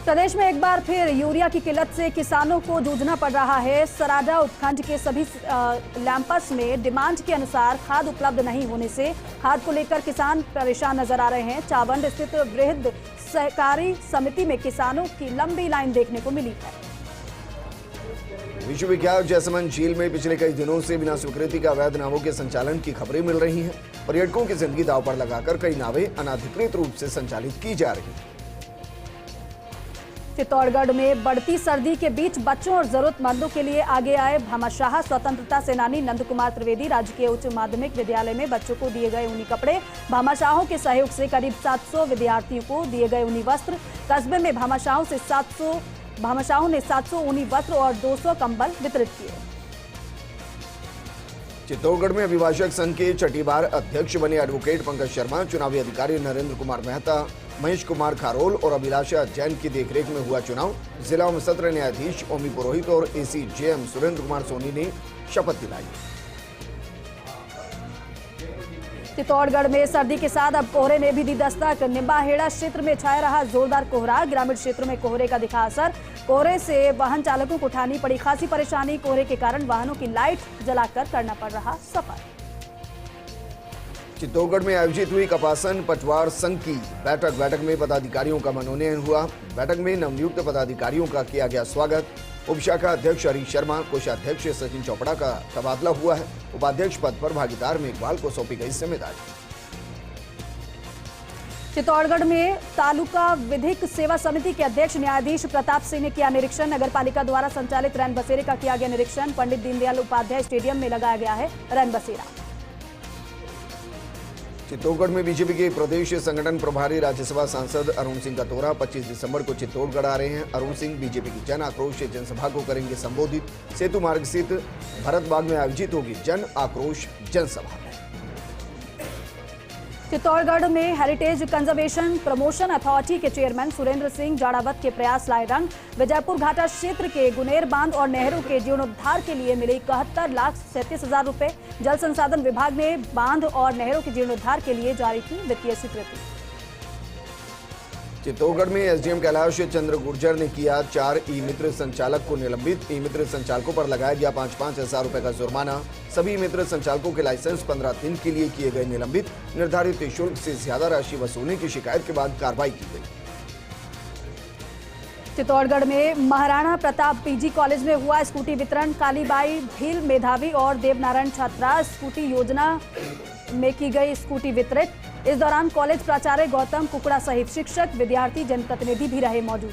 प्रदेश में एक बार फिर यूरिया की किल्लत से किसानों को जूझना पड़ रहा है। सराडा उपखंड के सभी लैंपस में डिमांड के अनुसार खाद उपलब्ध नहीं होने से खाद को लेकर किसान परेशान नजर आ रहे हैं। चावंड स्थित वृहद सहकारी समिति में किसानों की लंबी लाइन देखने को मिली है। विश्वविख्यात जैसमंद झील में पिछले कई दिनों से बिना स्वीकृति के अवैध नावों के संचालन की खबरें मिल रही हैं। पर्यटकों की जिंदगी दांव पर लगाकर कई नावें अनाधिकृत रूप से संचालित की जा रही हैं। चित्तौड़गढ़ में बढ़ती सर्दी के बीच बच्चों और जरूरतमंदों के लिए आगे आए भामाशाह। स्वतंत्रता सेनानी नंद कुमार त्रिवेदी राजकीय उच्च माध्यमिक विद्यालय में बच्चों को दिए गए ऊनी कपड़े। भामाशाहों के सहयोग से करीब 700 विद्यार्थियों को दिए गए ऊनी वस्त्र। कस्बे में भामाशाहों ने 700 ऊनी वस्त्र और 200 कंबल वितरित किए। चित्तौड़गढ़ में अभिभाषक संघ के छठी बार अध्यक्ष बने एडवोकेट पंकज शर्मा, चुनावी अधिकारी नरेंद्र कुमार मेहता, महेश कुमार खारोल और अभिलाषा जैन की देखरेख में हुआ चुनाव। जिला में सत्र न्यायाधीश ओमी पुरोहित और एसीजेएम सुरेंद्र कुमार सोनी ने शपथ दिलाई। चित्तौड़गढ़ में सर्दी के साथ अब कोहरे ने भी दी दस्तक। निम्बाहेड़ा क्षेत्र में छाया रहा जोरदार कोहरा। ग्रामीण क्षेत्रों में कोहरे का दिखा असर। कोहरे से वाहन चालकों को उठानी पड़ी खासी परेशानी। कोहरे के कारण वाहनों की लाइट जलाकर करना पड़ रहा सफर। चित्तौड़गढ़ में आयोजित हुई कपासन पटवार संघ की बैठक में पदाधिकारियों का मनोनयन हुआ। बैठक में नवनियुक्त पदाधिकारियों का किया गया स्वागत। उपशाखा अध्यक्ष हरीश शर्मा, कोषाध्यक्ष सचिन चोपड़ा का तबादला हुआ है। उपाध्यक्ष पद पर भागीदार मेघवाल को सौंपी गई जिम्मेदारी। चित्तौड़गढ़ में तालुका विधिक सेवा समिति के अध्यक्ष न्यायाधीश प्रताप सिंह ने किया निरीक्षण। नगर पालिका द्वारा संचालित रैन बसेरे का किया गया निरीक्षण। पंडित दीनदयाल उपाध्याय स्टेडियम में लगाया गया है रैन बसेरा। चित्तौड़गढ़ में बीजेपी के प्रदेश संगठन प्रभारी राज्यसभा सांसद अरुण सिंह का दौरा। 25 दिसंबर को चित्तौड़गढ़ आ रहे हैं अरुण सिंह। बीजेपी की जन आक्रोश जनसभा को करेंगे संबोधित। सेतु मार्ग स्थित भरत बाग में आयोजित होगी जन आक्रोश जनसभा। चित्तौड़गढ़ में हेरिटेज कंजर्वेशन प्रमोशन अथॉरिटी के चेयरमैन सुरेंद्र सिंह जाड़ावत के प्रयास लाए रंग। विजयपुर घाटा क्षेत्र के गुनेर बांध और नहरों के जीर्णोद्धार के लिए मिले 71,37,000 रुपए। जल संसाधन विभाग ने बांध और नहरों के जीर्णोद्धार के लिए जारी की वित्तीय स्वीकृति। चित्तौड़गढ़ में एसडीएम कैलाश चंद्र गुर्जर ने किया 4 ई मित्र संचालक को निलंबित। ई मित्र संचालकों पर लगाया गया 5-5 हजार रुपए का जुर्माना। सभी मित्र संचालकों के लाइसेंस 15 दिन के लिए किए गए निलंबित। निर्धारित शुल्क से ज्यादा राशि वसूलने की शिकायत के बाद कार्रवाई की गई। चित्तौड़गढ़ में महाराणा प्रताप पीजी कॉलेज में हुआ स्कूटी वितरण। कालीबाई भील मेधावी और देवनारायण छात्रावास स्कूटी योजना में की गई स्कूटी वितरित। इस दौरान कॉलेज प्राचार्य गौतम कुकड़ा सहित शिक्षक, विद्यार्थी, जनप्रतिनिधि भी रहे मौजूद।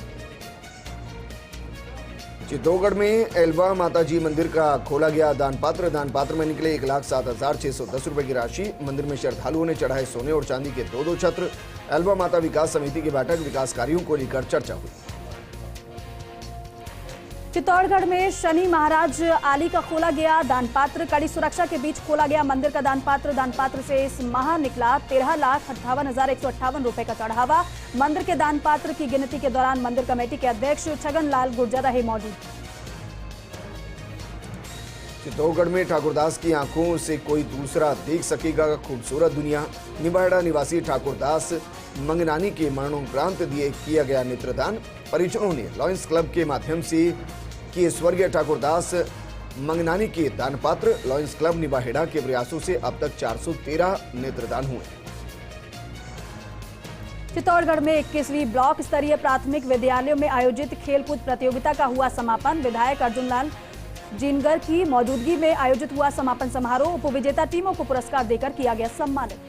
चित्तौड़गढ़ में एल्वा माताजी मंदिर का खोला गया दान पात्र में निकले 1,07,610 रुपए की राशि। मंदिर में श्रद्धालुओं ने चढ़ाए सोने और चांदी के 2-2 छत्र। एल्वा माता विकास समिति की बैठक, विकास कार्यों को लेकर चर्चा हुई। चित्तौड़गढ़ में शनि महाराज आली का खोला गया दान पात्र। कड़ी सुरक्षा के बीच खोला गया मंदिर का दान पात्र से इस माह निकला 13,58,158 रुपए का चढ़ावा। मंदिर के दान पात्र की गिनती के दौरान मंदिर कमेटी के अध्यक्ष छगन लाल गुर्जर रहे मौजूद। चित्तौड़गढ़ में ठाकुरदास की आंखों से कोई दूसरा देख सकेगा खूबसूरत दुनिया। निबाड़ा निवासी ठाकुरदास मंगनानी के मरणोपरांत किया गया नेत्रदान। परिजनों ने लॉयंस क्लब के माध्यम से किए स्वर्गीय ठाकुरदास मंगनानी के दान पात्र। लॉयंस क्लब निबाहेड़ा के प्रयासों से अब तक 413 नेत्रदान हुए। चित्तौड़गढ़ में 21वीं ब्लॉक स्तरीय प्राथमिक विद्यालयों में आयोजित खेलकूद प्रतियोगिता का हुआ समापन। विधायक अर्जुन लाल जिनगर की मौजूदगी में आयोजित हुआ समापन समारोह। उपविजेता टीमों को पुरस्कार देकर किया गया सम्मानित।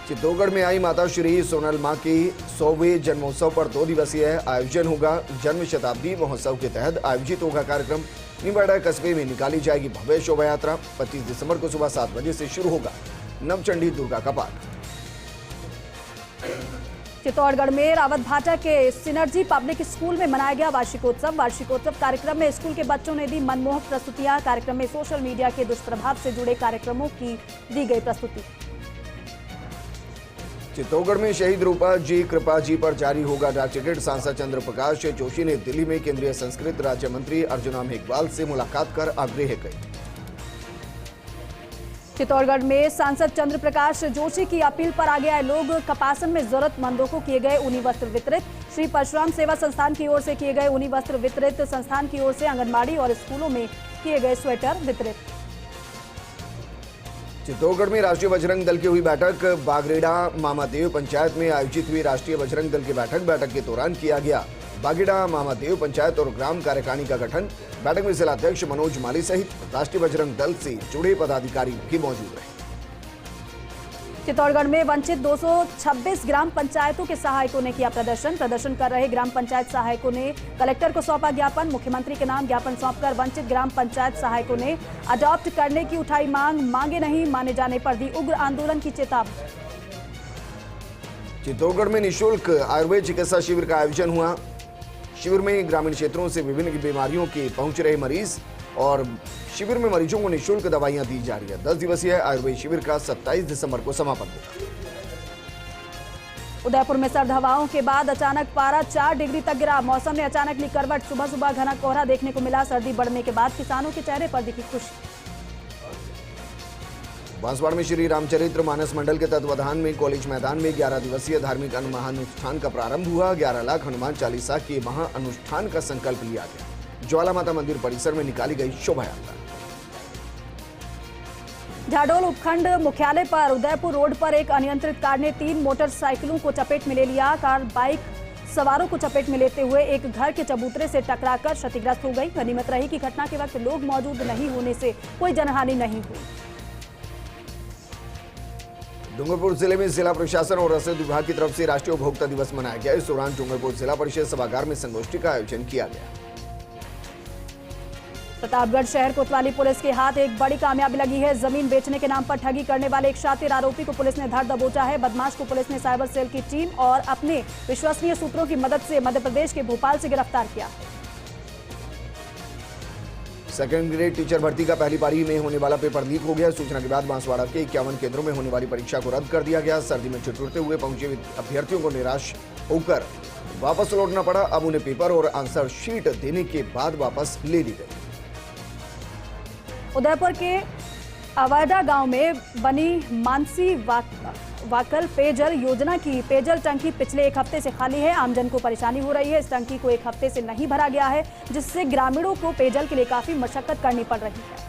चित्तौड़गढ़ में आई माता श्री सोनल मां के 100वें जन्मोत्सव पर 2 दिवसीय आयोजन होगा। जन्म शताब्दी महोत्सव के तहत आयोजित होगा कार्यक्रम। निबाड़ा कस्बे में निकाली जाएगी भव्य शोभा यात्रा। 25 दिसंबर को सुबह 7 बजे से शुरू होगा नवचंडी दुर्गा का पाठ। चित्तौड़गढ़ में रावत भाटा के सिनर्जी पब्लिक स्कूल में मनाया गया वार्षिकोत्सव कार्यक्रम में स्कूल के बच्चों ने दी मनमोहक प्रस्तुतियां। कार्यक्रम में सोशल मीडिया के दुष्प्रभाव से जुड़े कार्यक्रमों की दी गई प्रस्तुति। चित्तौड़गढ़ में शहीद रूपा जी कृपा जी पर जारी होगा डाक टिकट। सांसद चंद्र प्रकाश जोशी ने दिल्ली में केंद्रीय संस्कृत राज्य मंत्री अर्जुना मेघवाल से मुलाकात कर आग्रह किया। चित्तौड़गढ़ में सांसद चंद्र प्रकाश जोशी की अपील पर आगे आए लोग। कपासन में जरूरतमंदों को किए गए ऊनी वस्त्र वितरित। श्री परशुराम सेवा संस्थान की ओर से किए गए ऊनी वस्त्र वितरित। संस्थान की ओर से आंगनबाड़ी और स्कूलों में किए गए स्वेटर वितरित। चित्तौड़गढ़ में राष्ट्रीय बजरंग दल की हुई बैठक। बागरेड़ा मामादेव पंचायत में आयोजित हुई राष्ट्रीय बजरंग दल की बैठक के दौरान किया गया बागेड़ा मामादेव पंचायत और ग्राम कार्यकारिणी का गठन। बैठक में जिलाध्यक्ष मनोज माली सहित राष्ट्रीय बजरंग दल से जुड़े पदाधिकारी भी मौजूद रहे। चित्तौड़गढ़ में वंचित 226 ग्राम पंचायतों के सहायकों ने किया प्रदर्शन कर रहे ग्राम पंचायत सहायकों ने कलेक्टर को सौंपा ज्ञापन। मुख्यमंत्री के नाम ज्ञापन सौंपकर वंचित ग्राम पंचायत सहायकों ने अडॉप्ट करने की उठाई मांग। मांगे नहीं माने जाने पर दी उग्र आंदोलन की चेतावनी। चित्तौड़गढ़ में निःशुल्क आयुर्वेद चिकित्सा शिविर का आयोजन हुआ। शिविर में ग्रामीण क्षेत्रों से विभिन्न बीमारियों के पहुंच रहे मरीज और शिविर में मरीजों को निःशुल्क दवाइयां दी जा रही है। 10 दिवसीय आयुर्वेद शिविर का 27 दिसंबर को समापन होगा। उदयपुर में सर्द हवाओं के बाद अचानक पारा 4 डिग्री तक गिरा। मौसम ने अचानक ली करवट। सुबह घना कोहरा देखने को मिला। सर्दी बढ़ने के बाद किसानों के चेहरे पर दिखी खुशी। बांसवाड़ा में श्री रामचरित्र मानस मंडल के तत्वाधान में कॉलेज मैदान में 11 दिवसीय धार्मिक महाअनुष्ठान का प्रारंभ हुआ। 11 लाख हनुमान चालीसा के महाअनुष्ठान का संकल्प लिया गया। ज्वाला माता मंदिर परिसर में निकाली गई शोभा यात्रा। झाडोल उपखंड मुख्यालय पर उदयपुर रोड पर एक अनियंत्रित कार ने 3 मोटरसाइकिलों को चपेट में ले लिया। कार बाइक सवारों को चपेट में लेते हुए एक घर के चबूतरे से टकराकर क्षतिग्रस्त हो गई। गनीमत रही कि घटना के वक्त लोग मौजूद नहीं होने से कोई जनहानि नहीं हुई। डूंगरपुर जिले में जिला प्रशासन और रसद विभाग की तरफ से राष्ट्रीय उपभोक्ता दिवस मनाया गया। इस दौरान डूंगरपुर जिला परिषद सभागार में संगोष्ठी का आयोजन किया गया। प्रतापगढ़ शहर कोतवाली पुलिस के हाथ एक बड़ी कामयाबी लगी है। जमीन बेचने के नाम पर ठगी करने वाले एक शातिर आरोपी को पुलिस ने धर दबोचा है। बदमाश को पुलिस ने साइबर सेल की टीम और अपने विश्वसनीय सूत्रों की मदद से मध्य प्रदेश के भोपाल से गिरफ्तार किया। सेकेंड ग्रेड टीचर भर्ती का पहली पारी में होने वाला पेपर लीक हो गया। सूचना के बाद बांसवाड़ा के 51 केंद्रों में होने वाली परीक्षा को रद्द कर दिया गया। सर्दी में ठिठुरते हुए पहुंचे अभ्यर्थियों को निराश होकर वापस लौटना पड़ा। अब उन्हें पेपर और आंसर शीट देने के बाद वापस ले ली गई। उदयपुर के अवाडा गांव में बनी मानसी वाकल पेयजल योजना की पेयजल टंकी पिछले एक हफ्ते से खाली है। आमजन को परेशानी हो रही है। इस टंकी को एक हफ्ते से नहीं भरा गया है, जिससे ग्रामीणों को पेयजल के लिए काफी मशक्कत करनी पड़ रही है।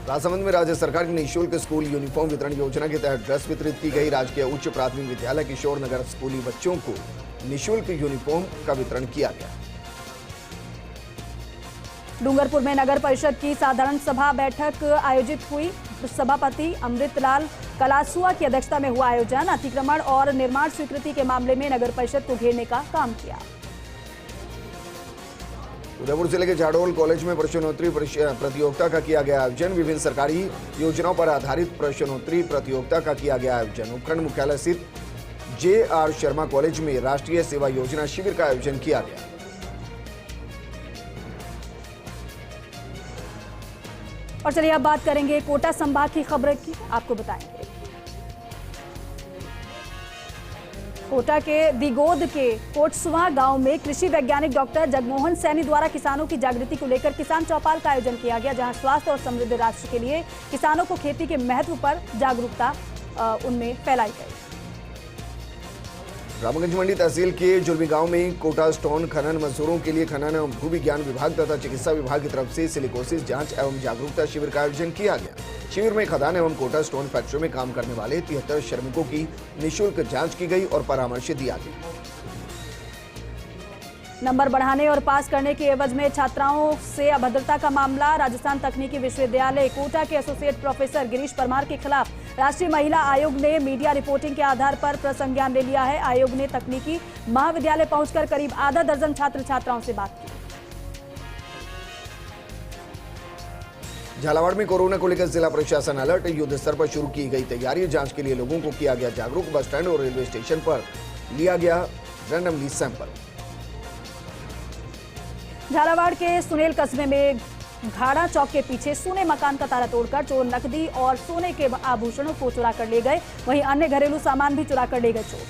राजसमंद में राज्य सरकार की निःशुल्क स्कूल यूनिफॉर्म वितरण योजना के तहत ड्रेस वितरित की गई। राजकीय उच्च प्राथमिक विद्यालय किशोर नगर स्कूली बच्चों को निःशुल्क यूनिफॉर्म का वितरण किया गया। डूंगरपुर में नगर परिषद की साधारण सभा बैठक आयोजित हुई। सभापति अमृतलाल कलासुआ की अध्यक्षता में हुआ आयोजन। अतिक्रमण और निर्माण स्वीकृति के मामले में नगर परिषद को घेरने का काम किया। उदयपुर जिले के जाडोल कॉलेज में प्रश्नोत्तरी प्रतियोगिता का किया गया आयोजन। विभिन्न सरकारी योजनाओं पर आधारित प्रश्नोत्तरी प्रतियोगिता का किया गया आयोजन। उपखंड मुख्यालय स्थित JR शर्मा कॉलेज में राष्ट्रीय सेवा योजना शिविर का आयोजन किया गया। और चलिए अब बात करेंगे कोटा संभाग की खबर की, आपको बताएंगे। कोटा के दिगोद के कोटसुआ गांव में कृषि वैज्ञानिक डॉक्टर जगमोहन सैनी द्वारा किसानों की जागृति को लेकर किसान चौपाल का आयोजन किया गया, जहां स्वास्थ्य और समृद्ध राष्ट्र के लिए किसानों को खेती के महत्व पर जागरूकता उनमें फैलाई गई। रामगंज मंडी तहसील के जुलमी गांव में कोटा स्टोन खनन मजदूरों के लिए खनन एवं भू विज्ञान विभाग तथा चिकित्सा विभाग की तरफ से सिलिकोसिस जांच एवं जागरूकता शिविर का आयोजन किया गया। शिविर में खदान एवं कोटा स्टोन फैक्ट्री में काम करने वाले 73 श्रमिकों की निःशुल्क जांच की गई और परामर्श दिया गया। नंबर बढ़ाने और पास करने के एवज में छात्राओं से अभद्रता का मामला। राजस्थान तकनीकी विश्वविद्यालय कोटा के एसोसिएट प्रोफेसर गिरीश परमार के खिलाफ राष्ट्रीय महिला आयोग ने मीडिया रिपोर्टिंग के आधार पर प्रसंज्ञान ले लिया है। आयोग ने तकनीकी महाविद्यालय पहुंचकर करीब आधा दर्जन छात्र छात्राओं से बात की। झालावाड़ में कोरोना को लेकर जिला प्रशासन अलर्ट। युद्ध स्तर पर शुरू की गई तैयारी। जांच के लिए लोगों को किया गया जागरूक। बस स्टैंड और रेलवे स्टेशन पर लिया गया रैंडमली सैंपल। झालावाड़ के सुनेल कस्बे में घाड़ा चौक के पीछे सोने मकान का ताला तोड़कर चोर नकदी और सोने के आभूषणों को चुरा कर ले गए। वहीं अन्य घरेलू सामान भी चुरा कर ले गए चोर।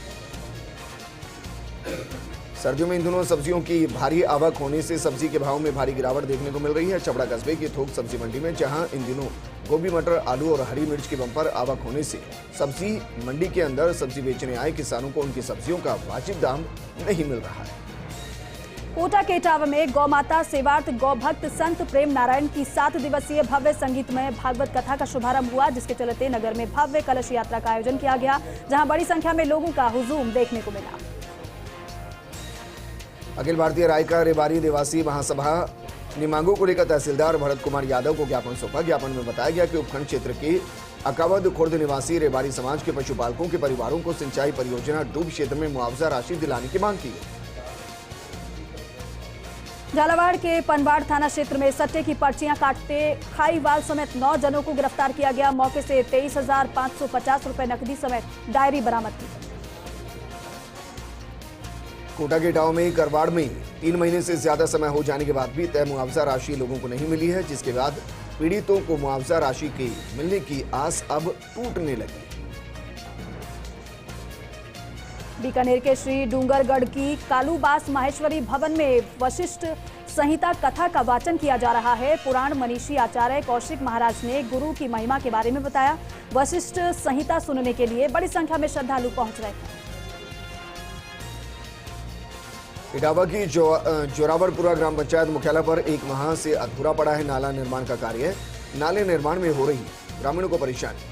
सर्दियों में इन दिनों सब्जियों की भारी आवक होने से सब्जी के भाव में भारी गिरावट देखने को मिल रही है। चपड़ा कस्बे की थोक सब्जी मंडी में जहां इन दिनों गोभी, मटर, आलू और हरी मिर्च की बम्पर आवक होने से सब्जी मंडी के अंदर सब्जी बेचने आए किसानों को उनकी सब्जियों का वाजिब दाम नहीं मिल रहा है। कोटा के इटावा में गौ माता सेवार्थ गौ भक्त संत प्रेम नारायण की 7 दिवसीय भव्य संगीतमय भागवत कथा का शुभारंभ हुआ, जिसके चलते नगर में भव्य कलश यात्रा का आयोजन किया गया, जहां बड़ी संख्या में लोगों का हुजूम देखने को मिला। अखिल भारतीय रायका रेबारी देवासी महासभा ने मांगों को लेकर तहसीलदार भरत कुमार यादव को ज्ञापन सौंपा। ज्ञापन में बताया गया कि उपखंड क्षेत्र के अकावद खुर्द निवासी रेबारी समाज के पशुपालकों के परिवारों को सिंचाई परियोजना डूब क्षेत्र में मुआवजा राशि दिलाने की मांग की है। झालावाड़ के पनवाड़ थाना क्षेत्र में सट्टे की पर्चियां काटते खाईवाल समेत 9 जनों को गिरफ्तार किया गया। मौके से 23,550 रुपए नकदी समेत डायरी बरामद की। कोटा के इटावा में करवाड़ में 3 महीने से ज्यादा समय हो जाने के बाद भी तय मुआवजा राशि लोगों को नहीं मिली है, जिसके बाद पीड़ितों को मुआवजा राशि के मिलने की आस अब टूटने लगी। बीकानेर के श्री डूंगरगढ़ की कालूबास माहेश्वरी भवन में वशिष्ठ संहिता कथा का वाचन किया जा रहा है। पुराण मनीषी आचार्य कौशिक महाराज ने गुरु की महिमा के बारे में बताया। वशिष्ठ संहिता सुनने के लिए बड़ी संख्या में श्रद्धालु पहुंच रहे हैं। इटावा की जोरावरपुरा ग्राम पंचायत मुख्यालय पर 1 माह से अधूरा पड़ा है नाला निर्माण का कार्य। नाले निर्माण में हो रही ग्रामीणों को परेशानी।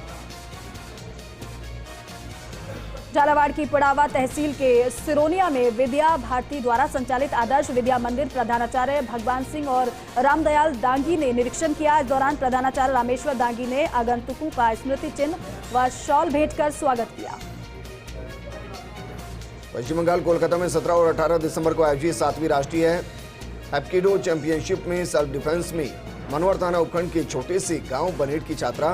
झालावाड़ की पड़ावा तहसील के सिरोनिया में विद्या भारती द्वारा संचालित आदर्श विद्या मंदिर प्रधानाचार्य भगवान सिंह और रामदयाल दांगी ने निरीक्षण किया। इस दौरान प्रधानाचार्य रामेश्वर दांगी ने आगंतुकों का स्मृति चिन्ह व शॉल भेंट कर स्वागत किया। पश्चिम बंगाल कोलकाता में 17 और 18 दिसंबर को आयोजित 7वीं राष्ट्रीय हैप्किडो चैंपियनशिप में सेल्फ डिफेंस में मनोहर थाना उपखंड के छोटे से गांव बनेट की छात्रा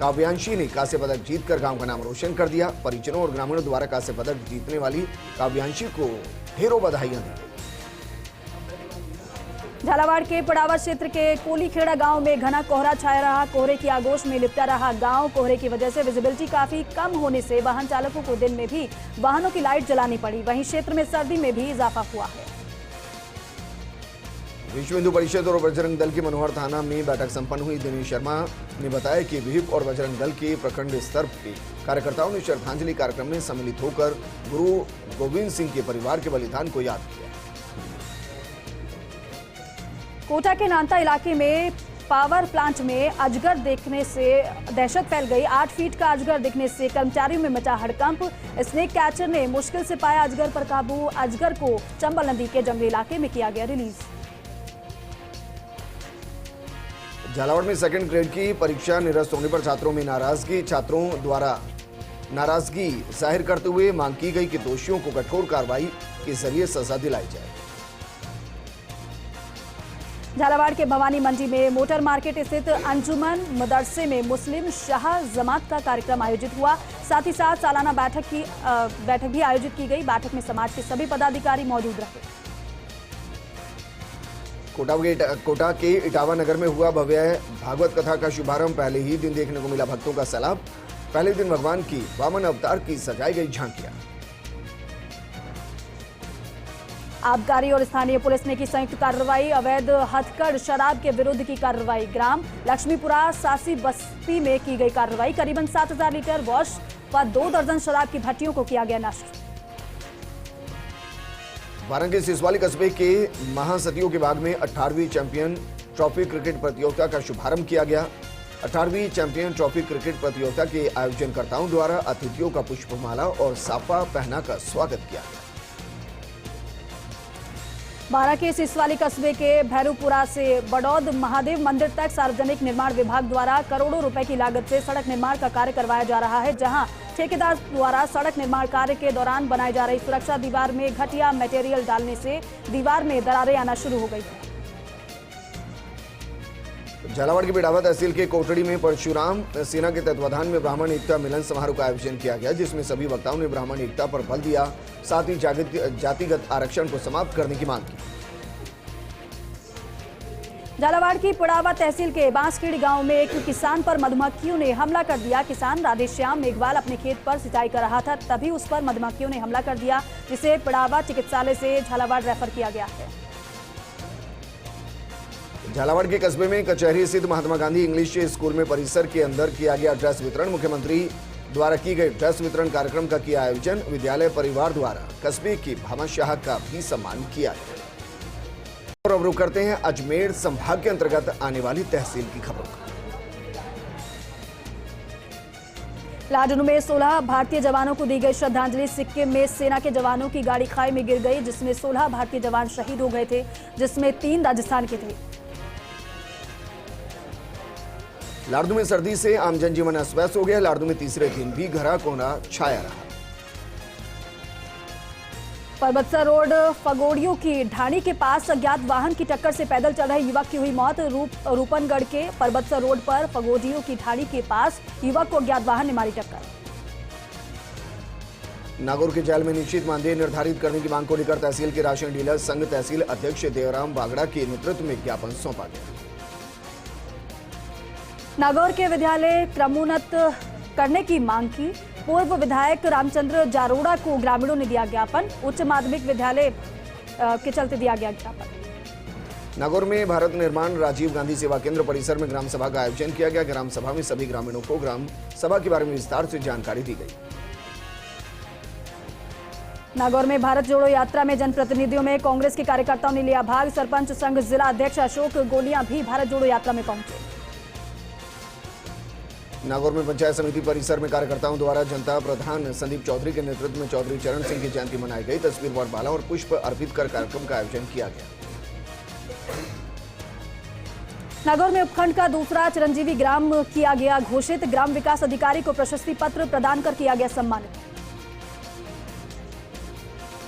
काव्यांशी ने कांस्य पदक जीतकर गांव का नाम रोशन कर दिया। परिजनों और ग्रामीणों द्वारा कांस्य पदक जीतने वाली काव्यांशी को ढेरों बधाइयां दी गई। झालावाड़ के पड़ावा क्षेत्र के कोलीखेड़ा गांव में घना कोहरा छाया रहा। कोहरे की आगोश में लिपटा रहा गांव। कोहरे की वजह से विजिबिलिटी काफी कम होने से वाहन चालकों को दिन में भी वाहनों की लाइट जलानी पड़ी। वहीं क्षेत्र में सर्दी में भी इजाफा हुआ है। विश्व हिंदू परिषद और बजरंग दल की मनोहर थाना में बैठक संपन्न हुई। दिनेश शर्मा ने बताया कि विहिप और बजरंग दल के प्रखंड स्तर के कार्यकर्ताओं ने श्रद्धांजलि कार्यक्रम में सम्मिलित होकर गुरु गोविंद सिंह के परिवार के बलिदान को याद किया। कोटा के नांता इलाके में पावर प्लांट में अजगर देखने से दहशत फैल गई। 8 फीट का अजगर दिखने से कर्मचारियों में मचा हड़कंप। स्नेक कैचर ने मुश्किल से पाया अजगर पर काबू। अजगर को चंबल नदी के जंगली इलाके में किया गया रिलीज। झालावाड़ में सेकंड ग्रेड की परीक्षा निरस्त होने पर छात्रों में नाराजगी। छात्रों द्वारा नाराजगी जाहिर करते हुए मांग की गई कि दोषियों को कठोर कार्रवाई के जरिए सजा दिलाई जाए। झालावाड़ के भवानी मंडी में मोटर मार्केट स्थित अंजुमन मदरसे में मुस्लिम शाह जमात का कार्यक्रम आयोजित हुआ। साथ ही साथ सालाना बैठक भी आयोजित की गई। बैठक में समाज के सभी पदाधिकारी मौजूद रहे। कोटा के इटावा नगर में हुआ भव्य भागवत कथा का शुभारंभ। पहले ही दिन देखने को मिला भक्तों का सैलाब। पहले दिन भगवान की वामन अवतार की सजाई गई झांकियां। आबकारी और स्थानीय पुलिस ने की संयुक्त कार्रवाई। अवैध हथकढ़ शराब के विरुद्ध की कार्रवाई। ग्राम लक्ष्मीपुरा सासी बस्ती में की गई कार्रवाई। करीबन 7000 लीटर वॉश व 2 दर्जन शराब की भट्टियों को किया गया नष्ट। वारंगी सिसवाली कस्बे के महासतियों के बाग में 18वीं चैंपियन ट्रॉफी क्रिकेट प्रतियोगिता का शुभारंभ किया गया। 18वीं चैंपियन ट्रॉफी क्रिकेट प्रतियोगिता के आयोजनकर्ताओं द्वारा अतिथियों का पुष्पमाला और साफा पहनाकर स्वागत किया गया। बारां के सिसवाली कस्बे के भैरूपुरा से बड़ौद महादेव मंदिर तक सार्वजनिक निर्माण विभाग द्वारा करोड़ों रुपए की लागत से सड़क निर्माण का कार्य करवाया जा रहा है, जहां ठेकेदार द्वारा सड़क निर्माण कार्य के दौरान बनाई जा रही सुरक्षा दीवार में घटिया मटेरियल डालने से दीवार में दरारें आना शुरू हो गई है। झालावाड़ की बिडावा तहसील के कोटड़ी में परशुराम सेना के तत्वाधान में ब्राह्मण एकता मिलन समारोह का आयोजन किया गया, जिसमें सभी वक्ताओं ने ब्राह्मण एकता पर बल दिया। साथ ही जातिगत आरक्षण को समाप्त करने की मांग की। झालावाड़ की पिड़ावा तहसील के बांसखेड़ी गांव में एक किसान पर मधुमक्खियों ने हमला कर दिया। किसान राधेश्याम मेघवाल अपने खेत पर सिंचाई कर रहा था, तभी उस पर मधुमक्खियों ने हमला कर दिया, जिसे पिड़ावा चिकित्सालय से झालावाड़ रेफर किया गया है। झालावाड़ के कस्बे में कचहरी स्थित महात्मा गांधी इंग्लिश स्कूल में परिसर के अंदर किया गया ड्रेस वितरण। मुख्यमंत्री द्वारा की गई ड्रेस वितरण कार्यक्रम का किया आयोजन। विद्यालय परिवार द्वारा कस्बे की भामा शाह का भी सम्मान किया गया। और अब रुक करते हैं अजमेर संभाग के अंतर्गत आने वाली तहसील की खबरों का। लाडनू में 16 भारतीय जवानों को दी गई श्रद्धांजलि। सिक्किम में सेना के जवानों की गाड़ी खाई में गिर गई, जिसमें 16 भारतीय जवान शहीद हो गए थे, जिसमें 3 राजस्थान के थे। लाडनू में सर्दी से आम जनजीवन अस्त व्यस्त हो गया। लाडनू में तीसरे दिन भी घना कोहरा छाया रहा। परबतसर रोड फगोड़ियों की ढाणी के पास अज्ञात वाहन की टक्कर से पैदल चल रहे युवक की हुई मौत। रूपनगढ़ के परबतसर रोड पर फगोड़ियों की ढाणी के पास युवक को अज्ञात वाहन ने मारी टक्कर। नागौर के जेल में निश्चित मानदेय निर्धारित करने की मांग को लेकर तहसील के राशन डीलर संघ तहसील अध्यक्ष देवराम बागड़ा के नेतृत्व में ज्ञापन सौंपा गया। नागौर के विद्यालय क्रमोन्नत करने की मांग की। पूर्व विधायक रामचंद्र जारोड़ा को ग्रामीणों ने दिया ज्ञापन। उच्च माध्यमिक विद्यालय के चलते दिया गया ज्ञापन। नागौर में भारत निर्माण राजीव गांधी सेवा केंद्र परिसर में ग्राम सभा का आयोजन किया गया। ग्राम सभा में सभी ग्रामीणों को ग्राम सभा के बारे में विस्तार से जानकारी दी गई। नागौर में भारत जोड़ो यात्रा में जनप्रतिनिधियों में कांग्रेस के कार्यकर्ताओं ने लिया भाग। सरपंच संघ जिला अध्यक्ष अशोक गोलियां भी भारत जोड़ो यात्रा में पहुंचे। नागौर में पंचायत समिति परिसर में कार्यकर्ताओं द्वारा जनता प्रधान संदीप चौधरी के नेतृत्व में चौधरी चरण सिंह की जयंती मनाई गई। तस्वीर व माला और पुष्प अर्पित कर कार्यक्रम का आयोजन किया गया। नागौर में उपखंड का दूसरा चिरंजीवी ग्राम किया गया घोषित। ग्राम विकास अधिकारी को प्रशस्ति पत्र प्रदान कर किया गया सम्मानित।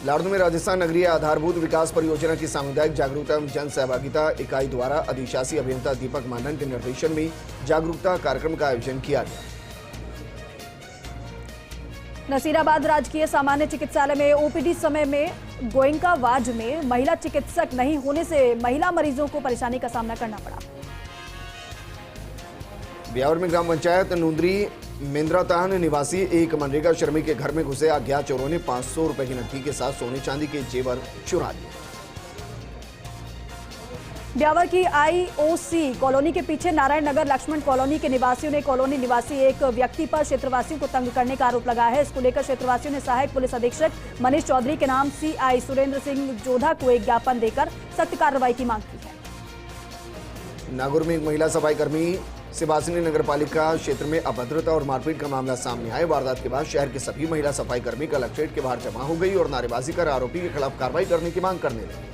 लाडनू में राजस्थान नगरीय आधारभूत विकास परियोजना की सामुदायिक जागरूकता एवं जन सहभागिता इकाई द्वारा अधिशासी अभियंता दीपक मांडन के निर्देशन में जागरूकता कार्यक्रम का आयोजन किया गया। नसीराबाद राजकीय सामान्य चिकित्सालय में ओपीडी समय में गोयंका वार्ड में महिला चिकित्सक नहीं होने से महिला मरीजों को परेशानी का सामना करना पड़ा। ब्यावर में ग्राम पंचायत नूंदरी मेंद्रातान निवासी एक मनरेगा श्रमिक के घर में घुसे अज्ञात चोरों ने 500 रुपए की नकदी के साथ सोने चांदी के जेवर चुरा लिए। ब्यावर की आईओसी कॉलोनी के पीछे नारायण नगर लक्ष्मण कॉलोनी के निवासियों ने कॉलोनी निवासी एक व्यक्ति पर क्षेत्रवासियों को तंग करने का आरोप लगाया है। इसको लेकर क्षेत्रवासियों ने सहायक पुलिस अधीक्षक मनीष चौधरी के नाम सीआई सुरेंद्र सिंह जोधा को एक ज्ञापन देकर सख्त कार्रवाई की मांग की है। नागौर में एक महिला सफाई कर्मी सिवासिनी नगर पालिका क्षेत्र में अभद्रता और मारपीट का मामला सामने आया। वारदात के बाद शहर के सभी महिला सफाई कर्मी कलेक्ट्रेट के बाहर जमा हो गई और नारेबाजी कर आरोपी के खिलाफ कार्रवाई करने की मांग करने लगी।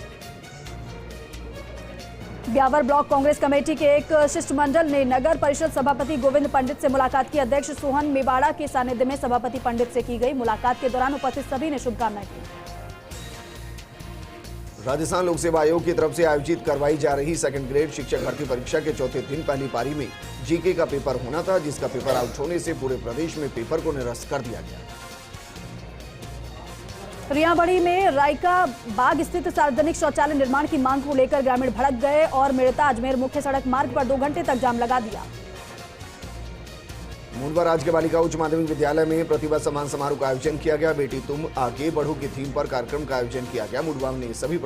ब्यावर ब्लॉक कांग्रेस कमेटी के एक शिष्टमंडल ने नगर परिषद सभापति गोविंद पंडित से मुलाकात की। अध्यक्ष सोहन मेवाड़ा के सानिध्य में सभापति पंडित से की गई मुलाकात के दौरान उपस्थित सभी ने शुभकामनाएं दी। राजस्थान लोक सेवा आयोग की तरफ से आयोजित करवाई जा रही सेकंड ग्रेड शिक्षक भर्ती परीक्षा के चौथे दिन पहली पारी में जीके का पेपर होना था, जिसका पेपर आउट होने से पूरे प्रदेश में पेपर को निरस्त कर दिया गया। रियाबड़ी में रायका बाग स्थित सार्वजनिक शौचालय निर्माण की मांग को लेकर ग्रामीण भड़क गए और मेड़ता अजमेर मुख्य सड़क मार्ग पर 2 घंटे तक जाम लगा दिया। मुंडवा राजकीय बालिका उच्च माध्यमिक विद्यालय में प्रतिभा सम्मान समारोह का आयोजन किया गया। बेटी तुम आगे बढ़ो की थीम पर कार्यक्रम का आयोजन किया गया। मुंडवा ने सभी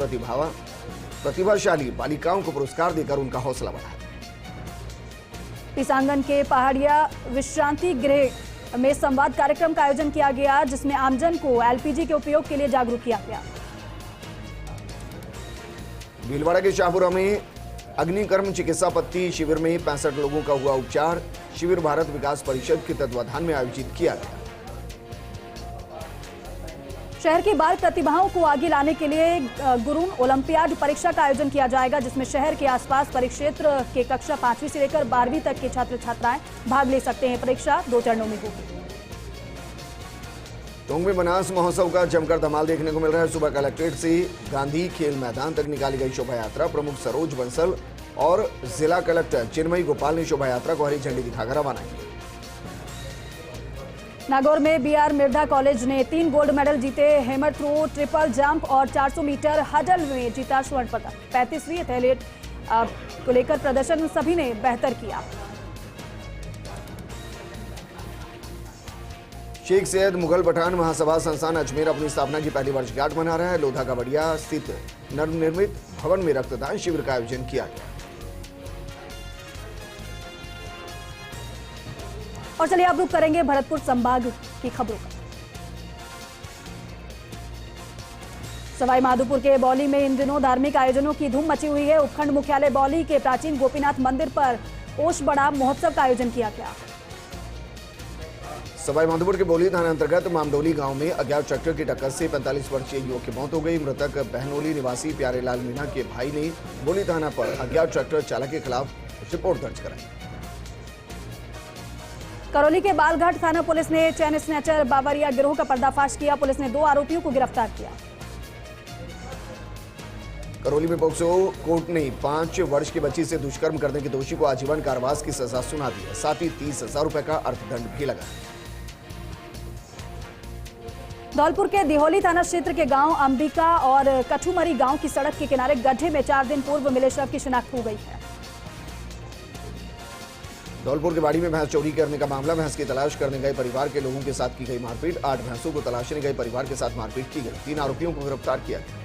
प्रतिभाशाली बालिकाओं को पुरस्कार देकर उनका हौसला बढ़ाया। पिसांगन के पहाड़िया विश्रांति गृह में संवाद कार्यक्रम का आयोजन किया गया, जिसमें आमजन को एलपीजी के उपयोग के लिए जागरूक किया गया। भीलवाड़ा के शाहपुरा में अग्निकर्म चिकित्सा पत्ती शिविर में 65 लोगों का हुआ उपचार। शिविर भारत विकास परिषद के तत्वाधान में आयोजित किया गया। शहर की बाल प्रतिभाओं को आगे लाने के लिए गुरुन ओलंपियाड परीक्षा का आयोजन किया जाएगा, जिसमें शहर के आसपास परिक्षेत्र के कक्षा 5वीं से लेकर 12वीं तक के छात्र छात्राएं भाग ले सकते हैं। परीक्षा 2 चरणों में होगी। टोंक में बनास महोत्सव का जमकर धमाल देखने को मिल रहा है। सुबह कलेक्ट्रेट से गांधी खेल मैदान तक निकाली गई शोभा यात्रा। प्रमुख सरोज बंसल और जिला कलेक्टर चिन्मयी गोपाल ने शोभा यात्रा को हरी झंडी दिखाकर रवाना किया। नागौर में बीआर मिर्धा कॉलेज ने 3 गोल्ड मेडल जीते। हैमर थ्रो, ट्रिपल जंप और 400 मीटर हडल में जीता स्वर्ण पदक। 35वीं एथलीट को लेकर प्रदर्शन सभी ने बेहतर किया। शेख सैयद मुगल पठान महासभा संस्थान अजमेर अपनी स्थापना की पहली वर्षगांठ मना रहा है। लोधा गवड़िया स्थित नवनिर्मित भवन में रक्तदान शिविर का आयोजन किया गया। और चलिए अब रुक करेंगे भरतपुर संभाग की खबरों का। सवाई माधोपुर के बौली में इन दिनों धार्मिक आयोजनों की धूम मची हुई है। उपखंड मुख्यालय बौली के प्राचीन गोपीनाथ मंदिर पर ओश बड़ा महोत्सव का आयोजन किया गया। सवाई माधोपुर के बौली थाना अंतर्गत मामडोली गांव में अज्ञात ट्रैक्टर की टक्कर से 45 वर्षीय युवक की मौत हो गई। मृतक बहनोली निवासी प्यारेलाल मीणा के भाई ने बौली थाना पर अज्ञात ट्रैक्टर चालक के खिलाफ रिपोर्ट दर्ज कराई। करौली के बालघाट थाना पुलिस ने चैन स्नैचर बावरिया गिरोह का पर्दाफाश किया। पुलिस ने 2 आरोपियों को गिरफ्तार किया। करौली में पोक्सो कोर्ट ने 5 वर्ष की बच्ची से दुष्कर्म करने के दोषी को आजीवन कारावास की सजा सुना दी है। साथ ही 30,000 रुपए का अर्थदंड भी लगा। धौलपुर के दिहोली थाना क्षेत्र के गांव अंबिका और कठुमरी गांव की सड़क के किनारे गड्ढे में 4 दिन पूर्व मिले शव की शिनाख्त हो गई है। धौलपुर के बाड़ी में भैंस चोरी करने का मामला। भैंस की तलाश करने गए परिवार के लोगों के साथ की गई मारपीट। 8 भैंसों को तलाशने गए परिवार के साथ मारपीट की गई। 3 आरोपियों को गिरफ्तार किया गया।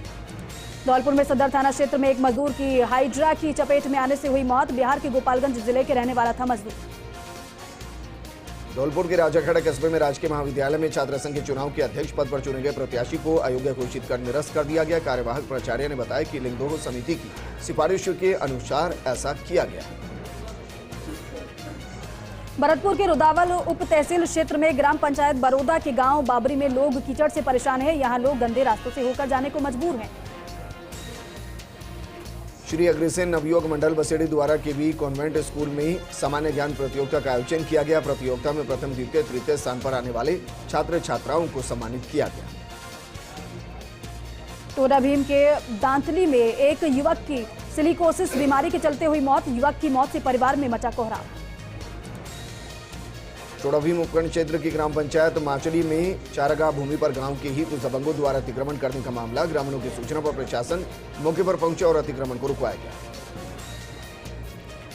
धौलपुर में सदर थाना क्षेत्र में एक मजदूर की हाइड्रा की चपेट में आने से हुई मौत। बिहार के गोपालगंज जिले के रहने वाला था मजदूर। धौलपुर के राजाखेड़ा कस्बे में राजकीय महाविद्यालय में छात्र संघ के चुनाव के अध्यक्ष पद पर चुने गए प्रत्याशी को अयोग्य घोषित कर निरस्त कर दिया गया। कार्यवाहक प्राचार्य ने बताया कि लिंगदोह समिति की सिफारिश के अनुसार ऐसा किया गया है। भरतपुर के रुदावल उप तहसील क्षेत्र में ग्राम पंचायत बरोदा के गांव बाबरी में लोग कीचड़ से परेशान हैं। यहां लोग गंदे रास्तों से होकर जाने को मजबूर हैं। श्री अग्रसेन नवयुवक मंडल बसेड़ी द्वारा केवी कॉन्वेंट स्कूल में सामान्य ज्ञान प्रतियोगिता का आयोजन किया गया। प्रतियोगिता में प्रथम, द्वितीय, तृतीय स्थान पर आने वाले छात्र छात्राओं को सम्मानित किया गया। टोडा भीम के दांतली में एक युवक की सिलिकोसिस बीमारी के चलते हुई मौत। युवक की मौत से परिवार में मचा कोहराम। टोडाभीम उपखंड क्षेत्र की ग्राम पंचायत माचड़ी में चारागाह भूमि पर गांव के ही कुछ दबंगों द्वारा अतिक्रमण करने का मामला। ग्रामीणों की सूचना पर प्रशासन मौके पर पहुंचे और अतिक्रमण को रुकवाया गया।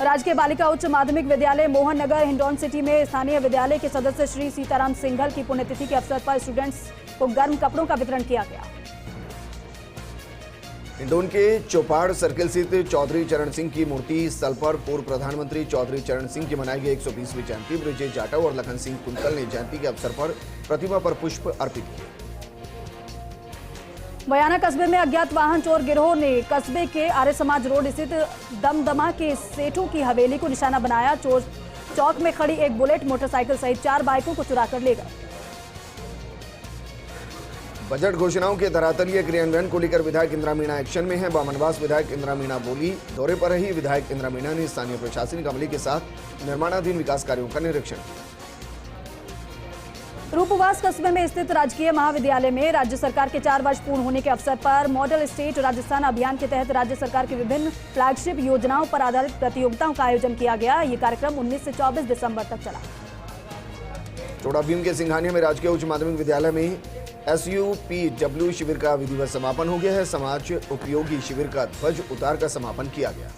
राजकीय बालिका उच्च माध्यमिक विद्यालय मोहन नगर हिंडौन सिटी में स्थानीय विद्यालय के सदस्य श्री सीताराम सिंघल की पुण्यतिथि के अवसर पर स्टूडेंट्स को गर्म कपड़ों का वितरण किया गया। हिंडौन के चौपाड़ सर्किल स्थित चौधरी चरण सिंह की मूर्ति स्थल पर पूर्व प्रधानमंत्री चौधरी चरण सिंह की मनाई गई 120वीं जयंती। ब्रिजेश जाटव और लखन सिंह कुंतल ने जयंती के अवसर पर प्रतिमा पर पुष्प अर्पित किए। बयाना कस्बे में अज्ञात वाहन चोर गिरोह ने कस्बे के आर्य समाज रोड स्थित दमदमा के सेठों की हवेली को निशाना बनाया। चोर चौक में खड़ी एक बुलेट मोटरसाइकिल सहित 4 बाइकों को चुरा कर ले गए। बजट घोषणाओं के धरातलीय क्रियान्वयन को लेकर विधायक इंदिरा मीणा एक्शन में है। बामनवास विधायक इंदिरा मीणा बोली। दौरे पर रही विधायक इंदिरा मीणा ने स्थानीय प्रशासनिक अमले के साथ निर्माणाधीन विकास कार्यों का निरीक्षण किया। रूपवास कस्बे में स्थित राजकीय महाविद्यालय में राज्य सरकार के 4 वर्ष पूर्ण होने के अवसर पर मॉडल स्टेट राजस्थान अभियान के तहत राज्य सरकार की विभिन्न फ्लैगशिप योजनाओं पर आधारित प्रतियोगिताओं का आयोजन किया गया। ये कार्यक्रम 19 से 24 दिसंबर तक चला। चोड़ा भीम के सिंघानिया में राजकीय उच्च माध्यमिक विद्यालय में SUPW शिविर का विधिवत समापन हो गया है। समाज उपयोगी शिविर का ध्वज उतार कर समापन किया गया।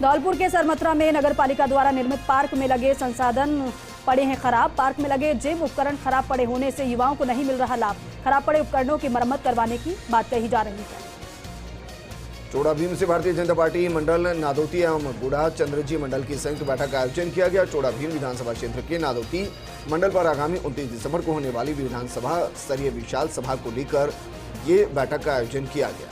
धौलपुर के सरमथुरा में नगर पालिका द्वारा निर्मित पार्क में लगे संसाधन पड़े हैं खराब। पार्क में लगे जिम उपकरण खराब पड़े होने से युवाओं को नहीं मिल रहा लाभ। खराब पड़े उपकरणों की मरम्मत करवाने की बात कही जा रही है। चोड़ा भीम से भारतीय जनता पार्टी मंडल नादौती एवं बूढ़ा चंद्रजी मंडल की संयुक्त बैठक का आयोजन किया गया। चोड़ा भीम विधानसभा क्षेत्र के नादौती मंडल पर आगामी 29 दिसंबर को होने वाली विधानसभा स्तरीय विशाल सभा को लेकर ये बैठक का आयोजन किया गया।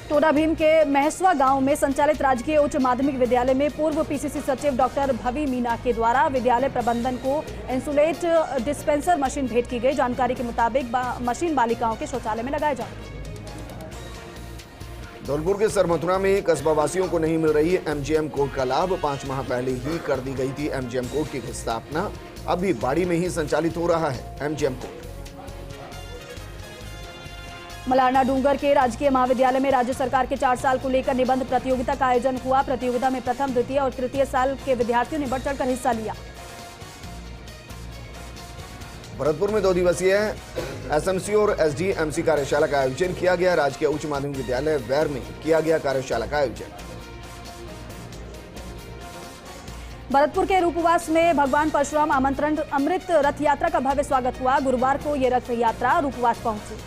चोड़ा भीम के महसवा गांव में संचालित राजकीय उच्च माध्यमिक विद्यालय में पूर्व PCC सचिव डॉक्टर भवी मीना के द्वारा विद्यालय प्रबंधन को इंसुलेट डिस्पेंसर मशीन भेंट की गई। जानकारी के मुताबिक मशीन बालिकाओं के शौचालय में लगाए जाएंगे। धौलपुर के सरमथुरा में कस्बा वासियों को नहीं मिल रही MGM कोड का लाभ। 5 माह पहले ही कर दी गई थी MGM कोड की स्थापना। अब भी बाड़ी में ही संचालित हो रहा है MGM कोड। मलारना डूंगर के राजकीय महाविद्यालय में राज्य सरकार के 4 साल को लेकर निबंध प्रतियोगिता का आयोजन हुआ। प्रतियोगिता में प्रथम, द्वितीय और तृतीय साल के विद्यार्थियों ने बढ़ चढ़कर हिस्सा लिया। भरतपुर में 2 दिवसीय SMC और SDMC कार्यशाला का आयोजन किया गया। राजकीय उच्च माध्यमिक विद्यालय वैर में किया गया कार्यशाला का आयोजन। भरतपुर के रूपवास में भगवान परशुराम आमंत्रण अमृत रथ यात्रा का भव्य स्वागत हुआ। गुरुवार को ये रथ यात्रा रूपवास पहुंची।